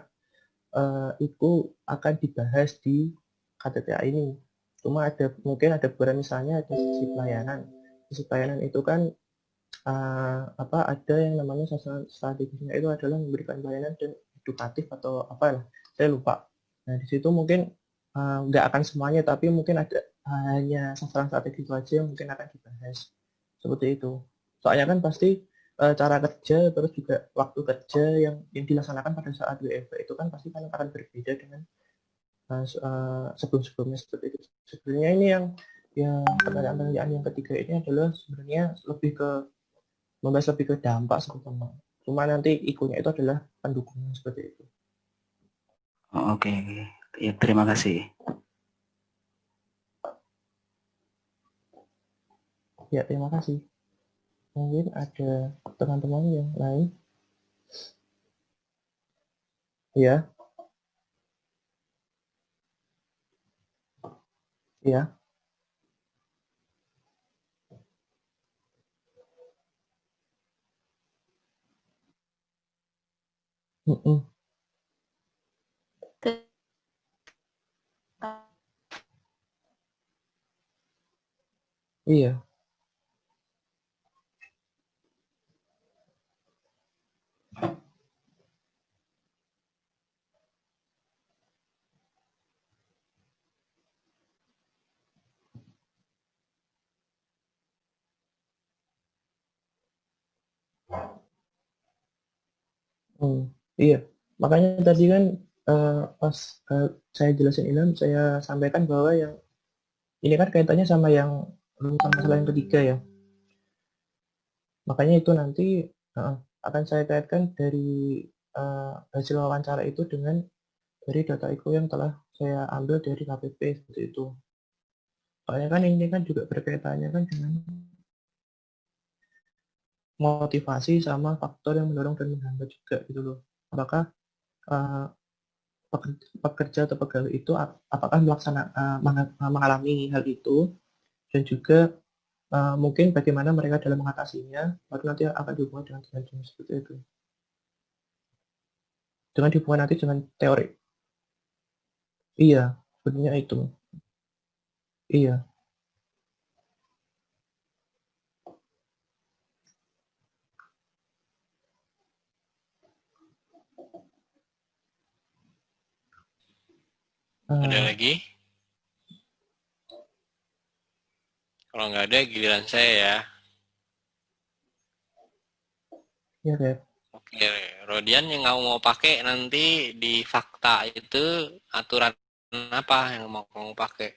Itu akan dibahas di KTTA ini. Cuma mungkin ada beberapa, misalnya ada sisi pelayanan. Sisi pelayanan itu kan ada yang namanya sasaran strategisnya itu adalah memberikan pelayanan dan edukatif atau apalah, saya lupa. Nah di situ mungkin nggak akan semuanya, tapi mungkin ada hanya sasaran strategis aja yang mungkin akan dibahas seperti itu. Soalnya kan pasti cara kerja terus juga waktu kerja yang dilaksanakan pada saat WFH itu kan pasti akan berbeda dengan sebelum-sebelumnya seperti itu. Sebenarnya ini yang yang pertanyaan-pertanyaan yang ketiga ini adalah sebenarnya lebih ke membahas lebih ke dampak sebetulnya. Cuma nanti ikunya itu adalah pendukung seperti itu. Oh, oke. Ya, terima kasih. Ya, terima kasih. Mungkin ada teman-teman yang lain. Ya. Ya. Iya. Iya, makanya tadi kan pas saya jelasin ini, saya sampaikan bahwa yang ini kan kaitannya sama yang rumusan masalah yang ketiga ya. Makanya itu nanti akan saya kaitkan dari hasil wawancara itu dengan dari data itu yang telah saya ambil dari KPP seperti itu. Soalnya kan ini kan juga berkaitannya kan dengan motivasi sama faktor yang mendorong dan menghambat juga gitu loh. Apakah pekerja atau pegawai itu apakah mengalami hal itu, dan juga mungkin bagaimana mereka dalam mengatasinya, baru nanti akan dihubungkan dengan jenis seperti itu. Dengan dihubungkan nanti dengan teori. Iya, sebenarnya itu. Iya. Ada lagi? Kalau nggak ada, giliran saya ya. Iya, Rep. Oke, Rodian yang nggak mau pakai nanti di fakta itu aturan apa yang mau kamu pakai?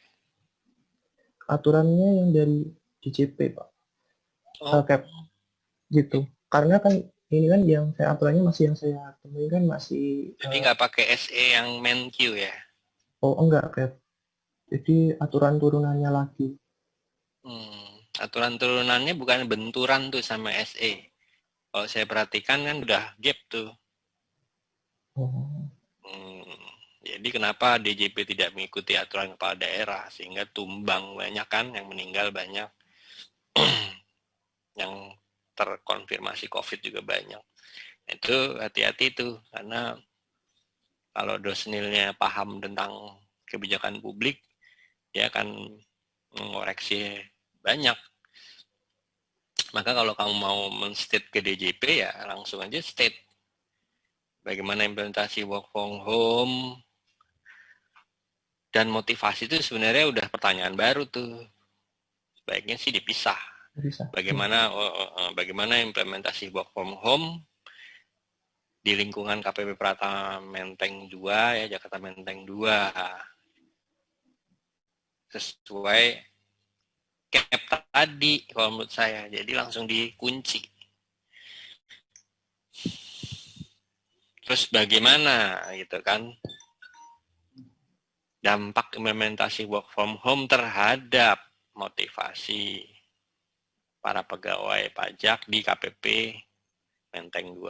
Aturannya yang dari DJP, Pak. Cap. Gitu. Karena kan ini kan yang saya aturannya masih yang saya temui kan masih. Jadi nggak pakai SE yang MenQ ya? Oh, enggak, Cap. Jadi aturan turunannya lagi. Aturan turunannya bukan benturan tuh sama SE. Kalau saya perhatikan kan udah gap tuh. Jadi kenapa DJP tidak mengikuti aturan kepala daerah sehingga tumbang banyak kan, yang meninggal banyak, yang terkonfirmasi COVID juga banyak. Itu hati-hati tuh, karena kalau Dosnilnya paham tentang kebijakan publik, dia akan mengoreksi banyak. Maka kalau kamu mau men-state ke DJP ya langsung aja state. Bagaimana implementasi work from home dan motivasi itu sebenarnya udah pertanyaan baru tuh. Sebaiknya sih dipisah. Bagaimana implementasi work from home di lingkungan KPP Pratama Menteng 2 ya, Jakarta Menteng 2. Sesuai cap tadi kalau menurut saya. Jadi langsung dikunci. Terus bagaimana gitu kan dampak implementasi work from home terhadap motivasi para pegawai pajak di KPP Menteng 2.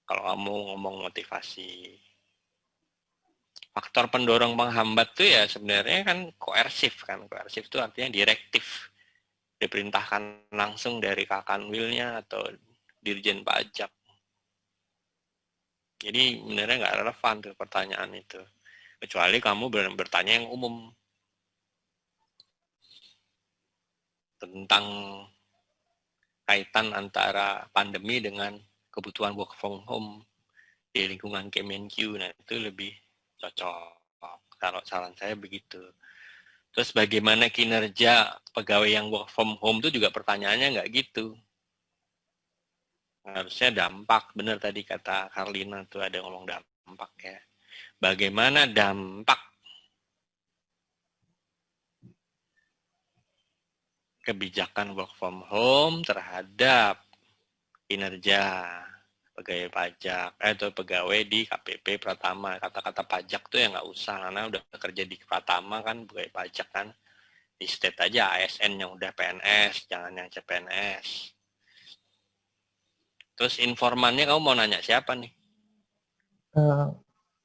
Kalau kamu ngomong motivasi, faktor pendorong penghambat tuh ya sebenarnya kan koersif kan. Koersif itu artinya direktif, diperintahkan langsung dari Kakanwilnya atau Dirjen Pajak. Jadi sebenarnya nggak relevan tuh pertanyaan itu, kecuali kamu bertanya yang umum tentang kaitan antara pandemi dengan kebutuhan work from home di lingkungan Kemenq. Nah itu lebih cocok kalau saran saya begitu. Terus bagaimana kinerja pegawai yang work from home itu juga pertanyaannya nggak gitu. Harusnya dampak, benar tadi kata Karlina tuh ada ngomong dampak ya. Bagaimana dampak kebijakan work from home terhadap kinerja pegawai pajak atau pegawai di KPP Pratama. Kata-kata pajak tuh ya nggak usah, karena udah kerja di Pratama kan pegawai pajak kan, di state aja ASN yang udah PNS, jangan yang CPNS. Terus informannya kamu mau nanya siapa nih?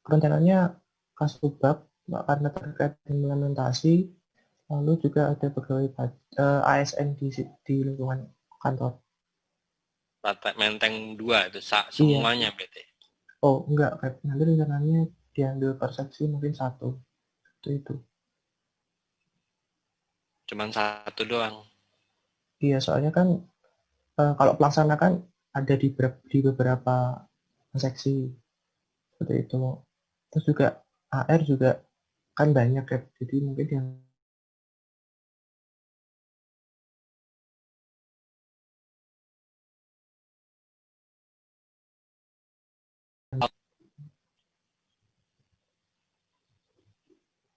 Rencananya Kasubag karena terkait implementasi, lalu juga ada pegawai ASN di lingkungan kantor. Menteng 2 itu semuanya PT. Oh enggak, nanti rencananya diambil per seksi mungkin satu. Itu. Cuman satu doang. Iya, soalnya kan kalau pelaksana kan ada di beberapa seksi seperti itu. Terus juga AR juga kan banyak ya, jadi mungkin yang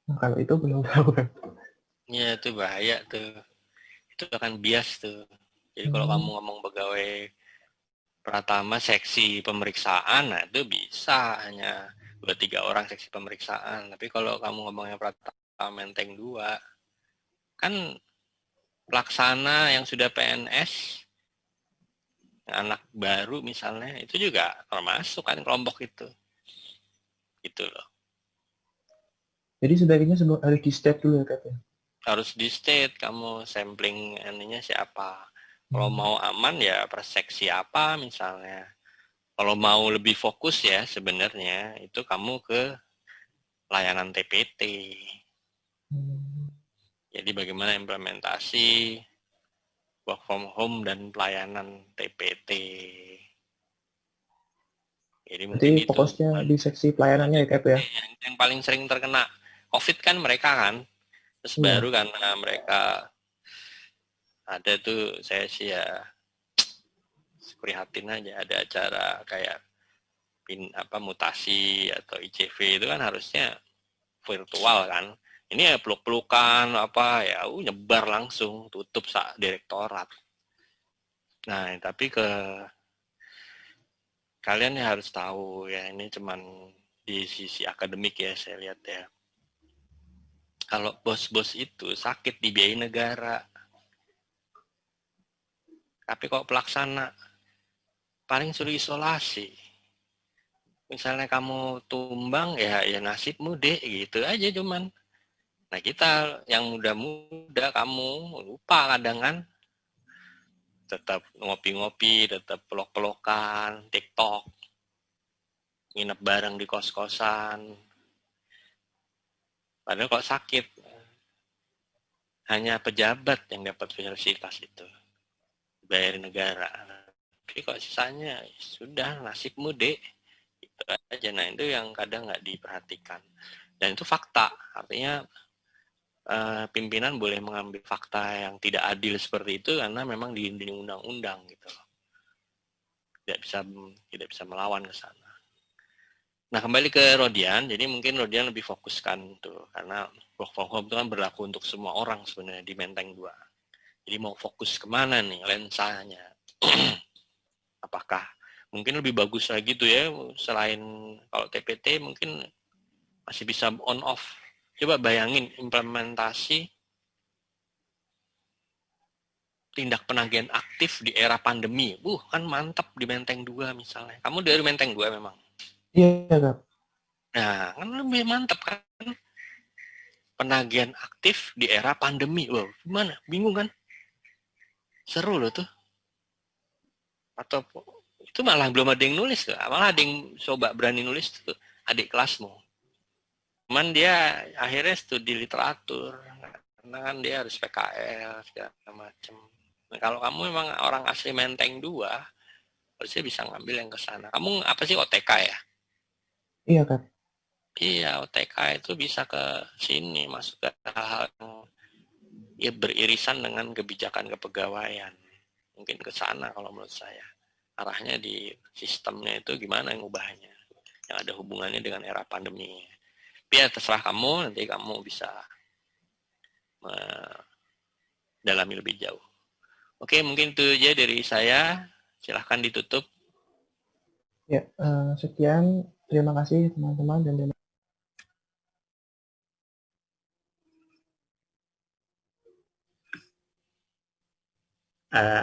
nah, kalau itu belum tahu kan. Iya itu bahaya tuh. Itu akan bias tuh. Jadi kalau kamu ngomong pegawai Pratama seksi pemeriksaan, nah itu bisa hanya 2-3 orang seksi pemeriksaan. Tapi kalau kamu ngomongnya Pratama Menteng 2, kan pelaksana yang sudah PNS, anak baru misalnya, itu juga termasuk kan kelompok itu. Gitu loh. Jadi sebaiknya harus di state dulu ya katanya. Harus di state, kamu sampling ininya siapa. Kalau mau aman ya per seksi apa misalnya. Kalau mau lebih fokus ya sebenarnya itu kamu ke layanan TPT. Jadi bagaimana implementasi work from home dan pelayanan TPT. Jadi mungkin itu fokusnya di seksi pelayanannya ya Kep ya. Yang paling sering terkena COVID kan mereka kan. Terus baru karena mereka ada tuh, saya sih ya prihatin aja, ada acara kayak mutasi atau ICV itu kan harusnya virtual kan. Ini ya peluk-pelukan nyebar langsung, tutup direktorat. Nah, tapi kalian ya harus tahu ya, ini cuman di sisi akademik ya saya lihat ya. Kalau bos-bos itu sakit dibiayai negara. Tapi kok pelaksana paling suruh isolasi. Misalnya kamu tumbang ya nasibmu deh gitu aja cuman. Nah kita yang muda-muda kamu lupa kadang kan. Tetap ngopi-ngopi, tetap pelok-pelokan, TikTok. Nginep bareng di kos-kosan. Padahal kok sakit hanya pejabat yang dapat fasilitas itu. Bayar negara. Tapi kok sisanya sudah nasibmu deh. Gitu aja. Nah itu yang kadang nggak diperhatikan. Dan itu fakta. Artinya pimpinan boleh mengambil fakta yang tidak adil seperti itu karena memang di undang-undang gitu. Tidak bisa melawan ke sana. Nah kembali ke Rodian, jadi mungkin Rodian lebih fokuskan tuh karena work from home itu kan berlaku untuk semua orang sebenarnya di Menteng 2. Jadi mau fokus kemana nih lensanya? Apakah mungkin lebih bagus lagi tuh ya, selain kalau TPT mungkin masih bisa on off. Coba bayangin implementasi tindak penagihan aktif di era pandemi. Kan mantap di Menteng 2 misalnya. Kamu dari Menteng 2 memang? Iya, Kak. Nah, kan lebih mantap kan? Penagihan aktif di era pandemi. Wow, gimana? Bingung kan? Seru loh tuh. Atau itu malah belum ada yang nulis tuh. Malah ada yang coba berani nulis tuh, adik kelasmu. Cuman dia akhirnya studi literatur. Karena kan dia harus PKL, segala macam. Nah, kalau kamu memang orang asli Menteng 2, harusnya bisa ngambil yang ke sana. Kamu apa sih OTK ya? Iya, Kak. Iya, OTK itu bisa ke sini, masuk ke hal-hal yang beririsan dengan kebijakan kepegawaian. Mungkin ke sana kalau menurut saya. Arahnya di sistemnya itu gimana yang ubahnya. Yang ada hubungannya dengan era pandemi. Tapi ya terserah kamu, nanti kamu bisa dalami lebih jauh. Oke, mungkin itu aja dari saya. Silahkan ditutup. Ya, sekian. Terima kasih teman-teman dan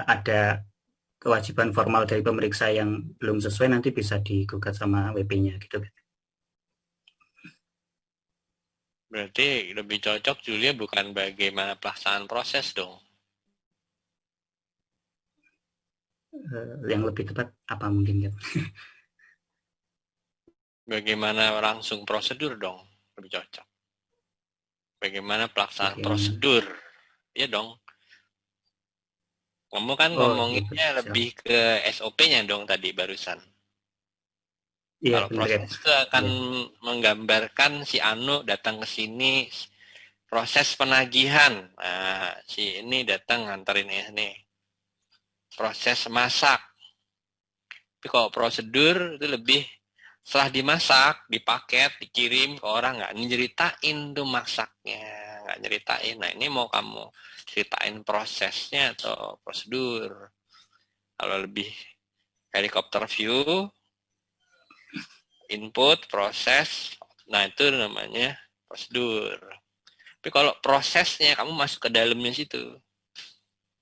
ada kewajiban formal dari pemeriksa yang belum sesuai nanti bisa digugat sama WP-nya gitu. Berarti lebih cocok Julia bukan bagaimana pelaksanaan proses dong. Yang lebih tepat apa mungkin ya? Bagaimana langsung prosedur dong, lebih cocok. Bagaimana pelaksanaan prosedur, ya dong. Kamu kan ngomonginnya lebih ke SOP-nya dong tadi barusan. Iya, Kalau proses itu akan menggambarkan si Anu datang ke sini, proses penagihan. Nah, si ini datang nganterin ini. Proses masak. Tapi kalau prosedur itu lebih setelah dimasak, dipaket, dikirim ke orang, nggak nyeritain tuh masaknya, nggak nyeritain. Nah ini mau kamu ceritain prosesnya atau prosedur. Kalau lebih helikopter view, input, proses, nah itu namanya prosedur. Tapi kalau prosesnya kamu masuk ke dalamnya situ.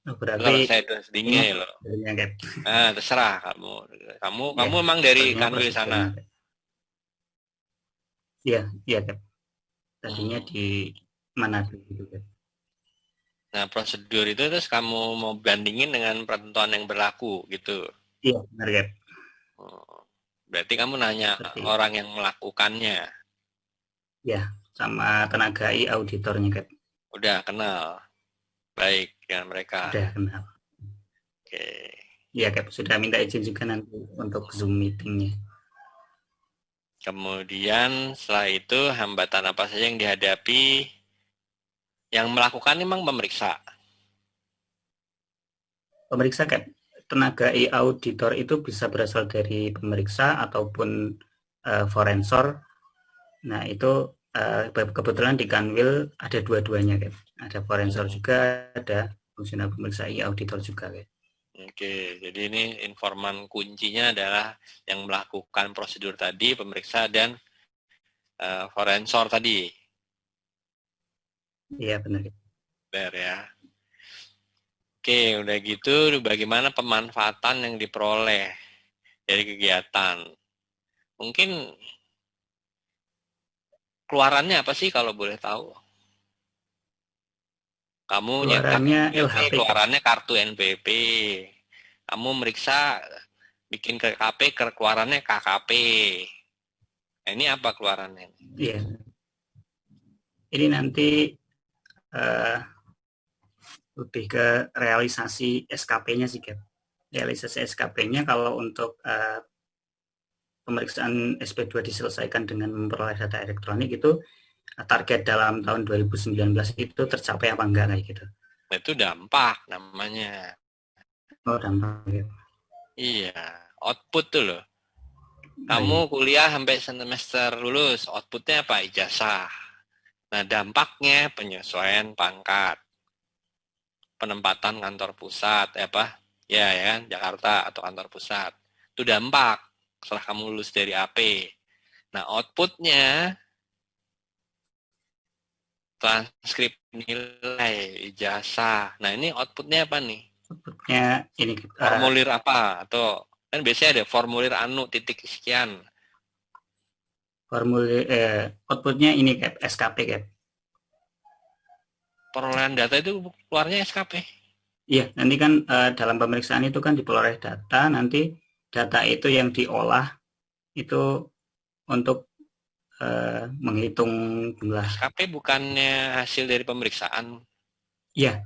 Kalau saya dingin loh. Nah, terserah kamu. Kamu emang dari Kanwil sana. Iya, Kak. Tadinya di Manado gitu, Kak. Nah, prosedur itu terus kamu mau bandingin dengan ketentuan yang berlaku gitu. Iya, benar, Kak. Berarti kamu nanya orang yang melakukannya. Ya, sama tenaga auditornya, Kak. Udah kenal. Baik dengan mereka. Udah kenal. Oke. Iya, Kak. Sudah minta izin juga nanti untuk Zoom meetingnya. Kemudian setelah itu hambatan apa saja yang dihadapi? Yang melakukan memang pemeriksa. Pemeriksa, Kak. Tenaga auditor itu bisa berasal dari pemeriksa ataupun forensor. Nah, itu kebetulan di Kanwil ada dua-duanya, Kak. Ada forensor juga, ada fungsional pemeriksa auditor juga, Kak. Oke, jadi ini informan kuncinya adalah yang melakukan prosedur tadi, pemeriksa dan forensor tadi. Iya, benar. Benar ya. Oke, udah gitu bagaimana pemanfaatan yang diperoleh dari kegiatan. Mungkin keluarannya apa sih kalau boleh tahu? Kamu keluarannya LHP, keluarannya kartu NPP. Kamu meriksa bikin KKP, keluarannya KKP. Nah, ini apa keluarannya? Iya. Ini nanti lebih ke realisasi SKP-nya sih, Kak. Realisasi SKP-nya kalau untuk pemeriksaan SP2 diselesaikan dengan memperoleh data elektronik itu target dalam tahun 2019 itu tercapai apa enggak kayak gitu. Itu dampak namanya. Oh, dampak. Ya. Iya, output tuh loh. Kamu kuliah sampai semester lulus, outputnya apa? Ijazah. Nah, dampaknya penyesuaian pangkat, penempatan kantor pusat, apa? Ya kan, Jakarta atau kantor pusat. Itu dampak setelah kamu lulus dari AP. Nah, outputnya transkrip nilai, ijazah. Nah, ini outputnya apa nih? Outputnya ini formulir apa? Atau kan biasanya ada formulir anu titik sekian. Formulir outputnya ini Kak, SKP, Kak. Perolehan data itu keluarnya SKP. Iya, nanti kan dalam pemeriksaan itu kan diperoleh data, nanti data itu yang diolah itu untuk menghitung jumlah. SKP bukannya hasil dari pemeriksaan? Iya.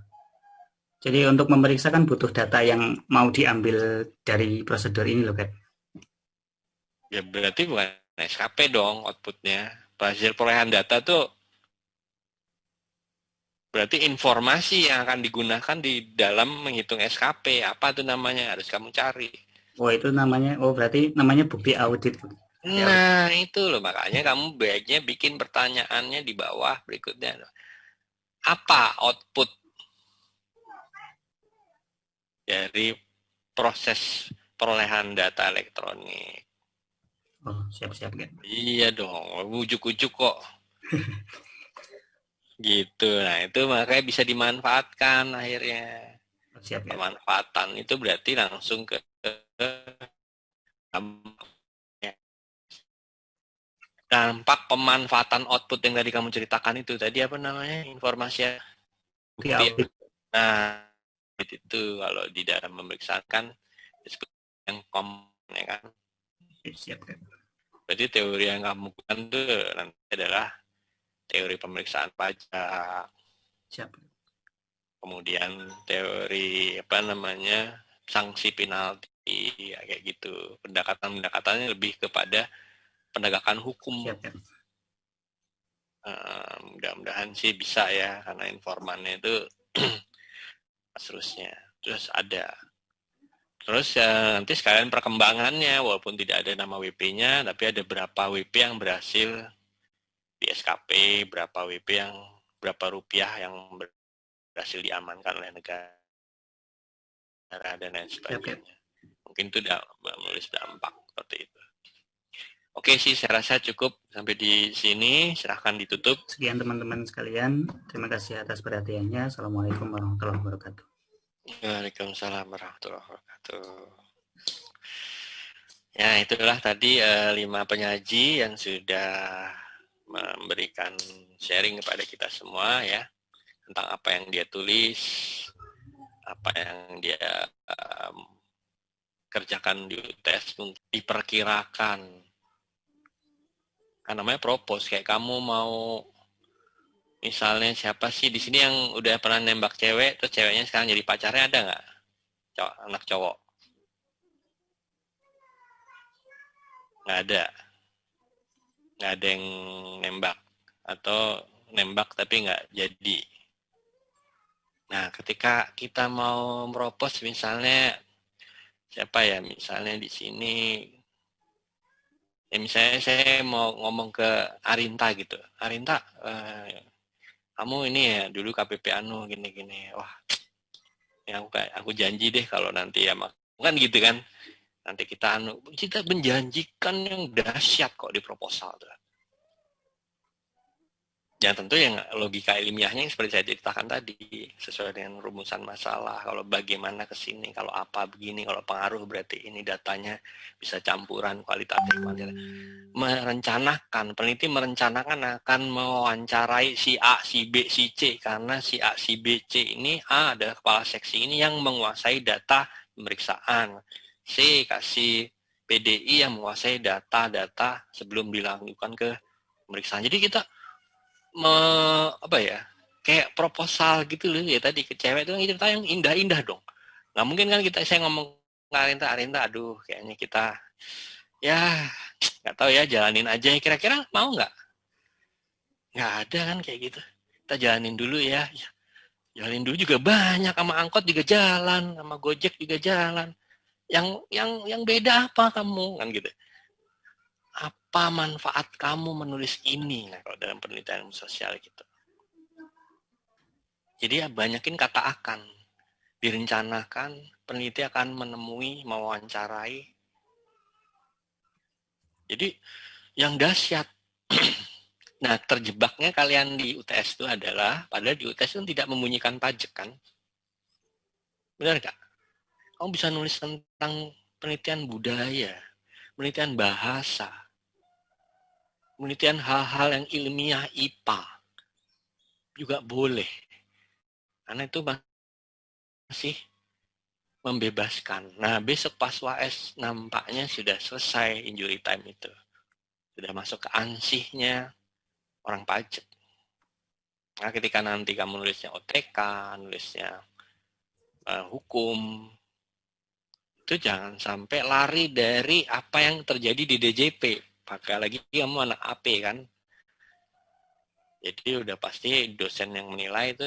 Jadi untuk memeriksa kan butuh data yang mau diambil dari prosedur ini loh, Kak. Ya berarti bukan SKP dong outputnya. Hasil perolehan data tuh berarti informasi yang akan digunakan di dalam menghitung SKP. Apa tuh namanya? Harus kamu cari. Oh itu namanya, berarti namanya bukti audit. Nah itu loh, makanya kamu baiknya bikin pertanyaannya di bawah berikutnya. Apa output dari proses perolehan data elektronik. Oh, siap-siap kan? Iya dong, ujuk-ujuk kok. Gitu. Nah, itu makanya bisa dimanfaatkan akhirnya. Siap ya. Pemanfaatan itu berarti langsung ke dampak pemanfaatan output yang tadi kamu ceritakan itu. Tadi apa namanya? Informasi audit. Nah, itu kalau di dalam pemeriksaan kan disebut yang common ya kan. Siap kan. Jadi teori yang kamu bukan itu nanti adalah teori pemeriksaan pajak. Siap. Kemudian teori apa namanya sanksi penalti ya, kayak gitu. Pendekatannya lebih kepada penegakan hukum. Siap, ya. Mudah-mudahan sih bisa ya karena informannya itu seterusnya. Terus ada. Terus ya, nanti sekalian perkembangannya walaupun tidak ada nama WP-nya tapi ada berapa WP yang berhasil di SKP, berapa WP yang berapa rupiah yang berhasil diamankan oleh negara dan lain sebagainya. Mungkin itu menulis dampak seperti itu. Oke sih, saya rasa cukup sampai di sini. Silahkan ditutup. Sekian teman-teman sekalian. Terima kasih atas perhatiannya. Assalamualaikum warahmatullahi wabarakatuh. Waalaikumsalam warahmatullahi wabarakatuh. Ya, itulah tadi 5 penyaji yang sudah memberikan sharing kepada kita semua ya tentang apa yang dia tulis, apa yang dia kerjakan di UTS, diperkirakan. Kan namanya propose, kayak kamu mau misalnya siapa sih di sini yang udah pernah nembak cewek terus ceweknya sekarang jadi pacarnya, ada nggak? Anak cowok? Nggak ada. Nggak ada yang nembak atau nembak tapi nggak jadi. Nah, ketika kita mau propose misalnya siapa ya, misalnya di sini ya misalnya saya mau ngomong ke Arinta gitu. Arinta, kamu ini ya dulu KPP anu gini-gini. Wah, ya aku janji deh kalau nanti ya kan gitu kan. Nanti kita menjanjikan yang dahsyat kok di proposal tuh. Ya tentu yang logika ilmiahnya yang seperti saya ceritakan tadi, sesuai dengan rumusan masalah. Kalau bagaimana ke sini, kalau apa begini, kalau pengaruh berarti ini datanya bisa campuran kualitatif. Merencanakan, peneliti merencanakan akan mewawancarai si A, si B, si C. Karena si A, si B, C ini, A adalah kepala seksi ini yang menguasai data pemeriksaan. C kasih PDI yang menguasai data-data sebelum dilakukan ke pemeriksaan. Jadi kita kayak proposal gitu loh ya tadi ke cewek itu cerita yang indah-indah dong. Nggak mungkin kan saya ngomong ke Arinta, aduh kayaknya kita ya nggak tahu ya, jalanin aja, kira-kira mau nggak? Nggak ada kan kayak gitu. Kita jalanin dulu ya. Jalanin dulu juga banyak, sama angkot juga jalan, sama Gojek juga jalan. Yang beda apa kamu kan gitu. Apa manfaat kamu menulis ini? Nah, kalau dalam penelitian sosial gitu. Jadi ya banyakin kata akan. Direncanakan, peneliti akan menemui, mewawancarai. Jadi yang dahsyat. Nah, terjebaknya kalian di UTS itu adalah, padahal di UTS itu tidak membunyikan pajak kan? Benar nggak? Kamu bisa nulis tentang penelitian budaya, penelitian bahasa, penelitian hal-hal yang ilmiah IPA juga boleh. Karena itu masih membebaskan. Nah, besok pas UAS nampaknya sudah selesai injury time itu. Sudah masuk ke ansihnya orang pajak. Nah, ketika nanti kamu nulisnya OTK, nulisnya hukum, itu jangan sampai lari dari apa yang terjadi di DJP. Pakai lagi kamu anak AP kan. Jadi udah pasti dosen yang menilai itu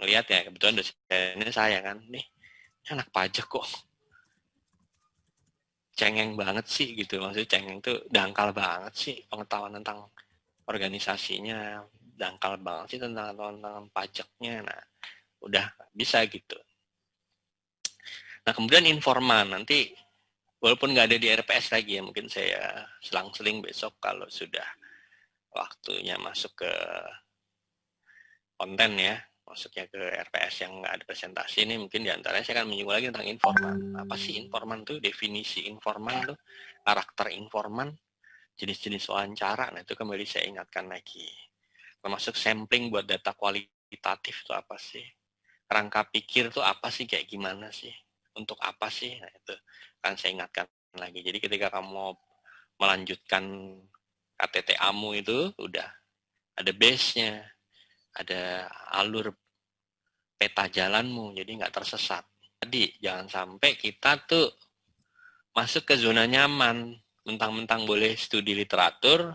ngelihat ya, kebetulan dosennya saya kan, nih anak pajak kok cengeng banget sih gitu. Maksudnya cengeng tuh dangkal banget sih pengetahuan tentang organisasinya, dangkal banget sih tentang pajaknya. Nah, udah bisa gitu. Nah, kemudian informan, nanti walaupun nggak ada di RPS lagi ya, mungkin saya selang-seling besok kalau sudah waktunya masuk ke konten ya, masuknya ke RPS yang nggak ada presentasi ini, mungkin diantaranya saya akan menyinggung lagi tentang informan. Apa sih informan tuh, definisi informan tuh, karakter informan, jenis-jenis wawancara, nah itu kembali saya ingatkan lagi. Termasuk sampling buat data kualitatif itu apa sih? Kerangka pikir tuh apa sih, kayak gimana sih? Untuk apa sih? Nah itu kan saya ingatkan lagi. Jadi ketika kamu mau melanjutkan KTTA-mu itu udah ada base-nya, ada alur peta jalanmu, jadi nggak tersesat. Jadi jangan sampai kita tuh masuk ke zona nyaman, mentang-mentang boleh studi literatur,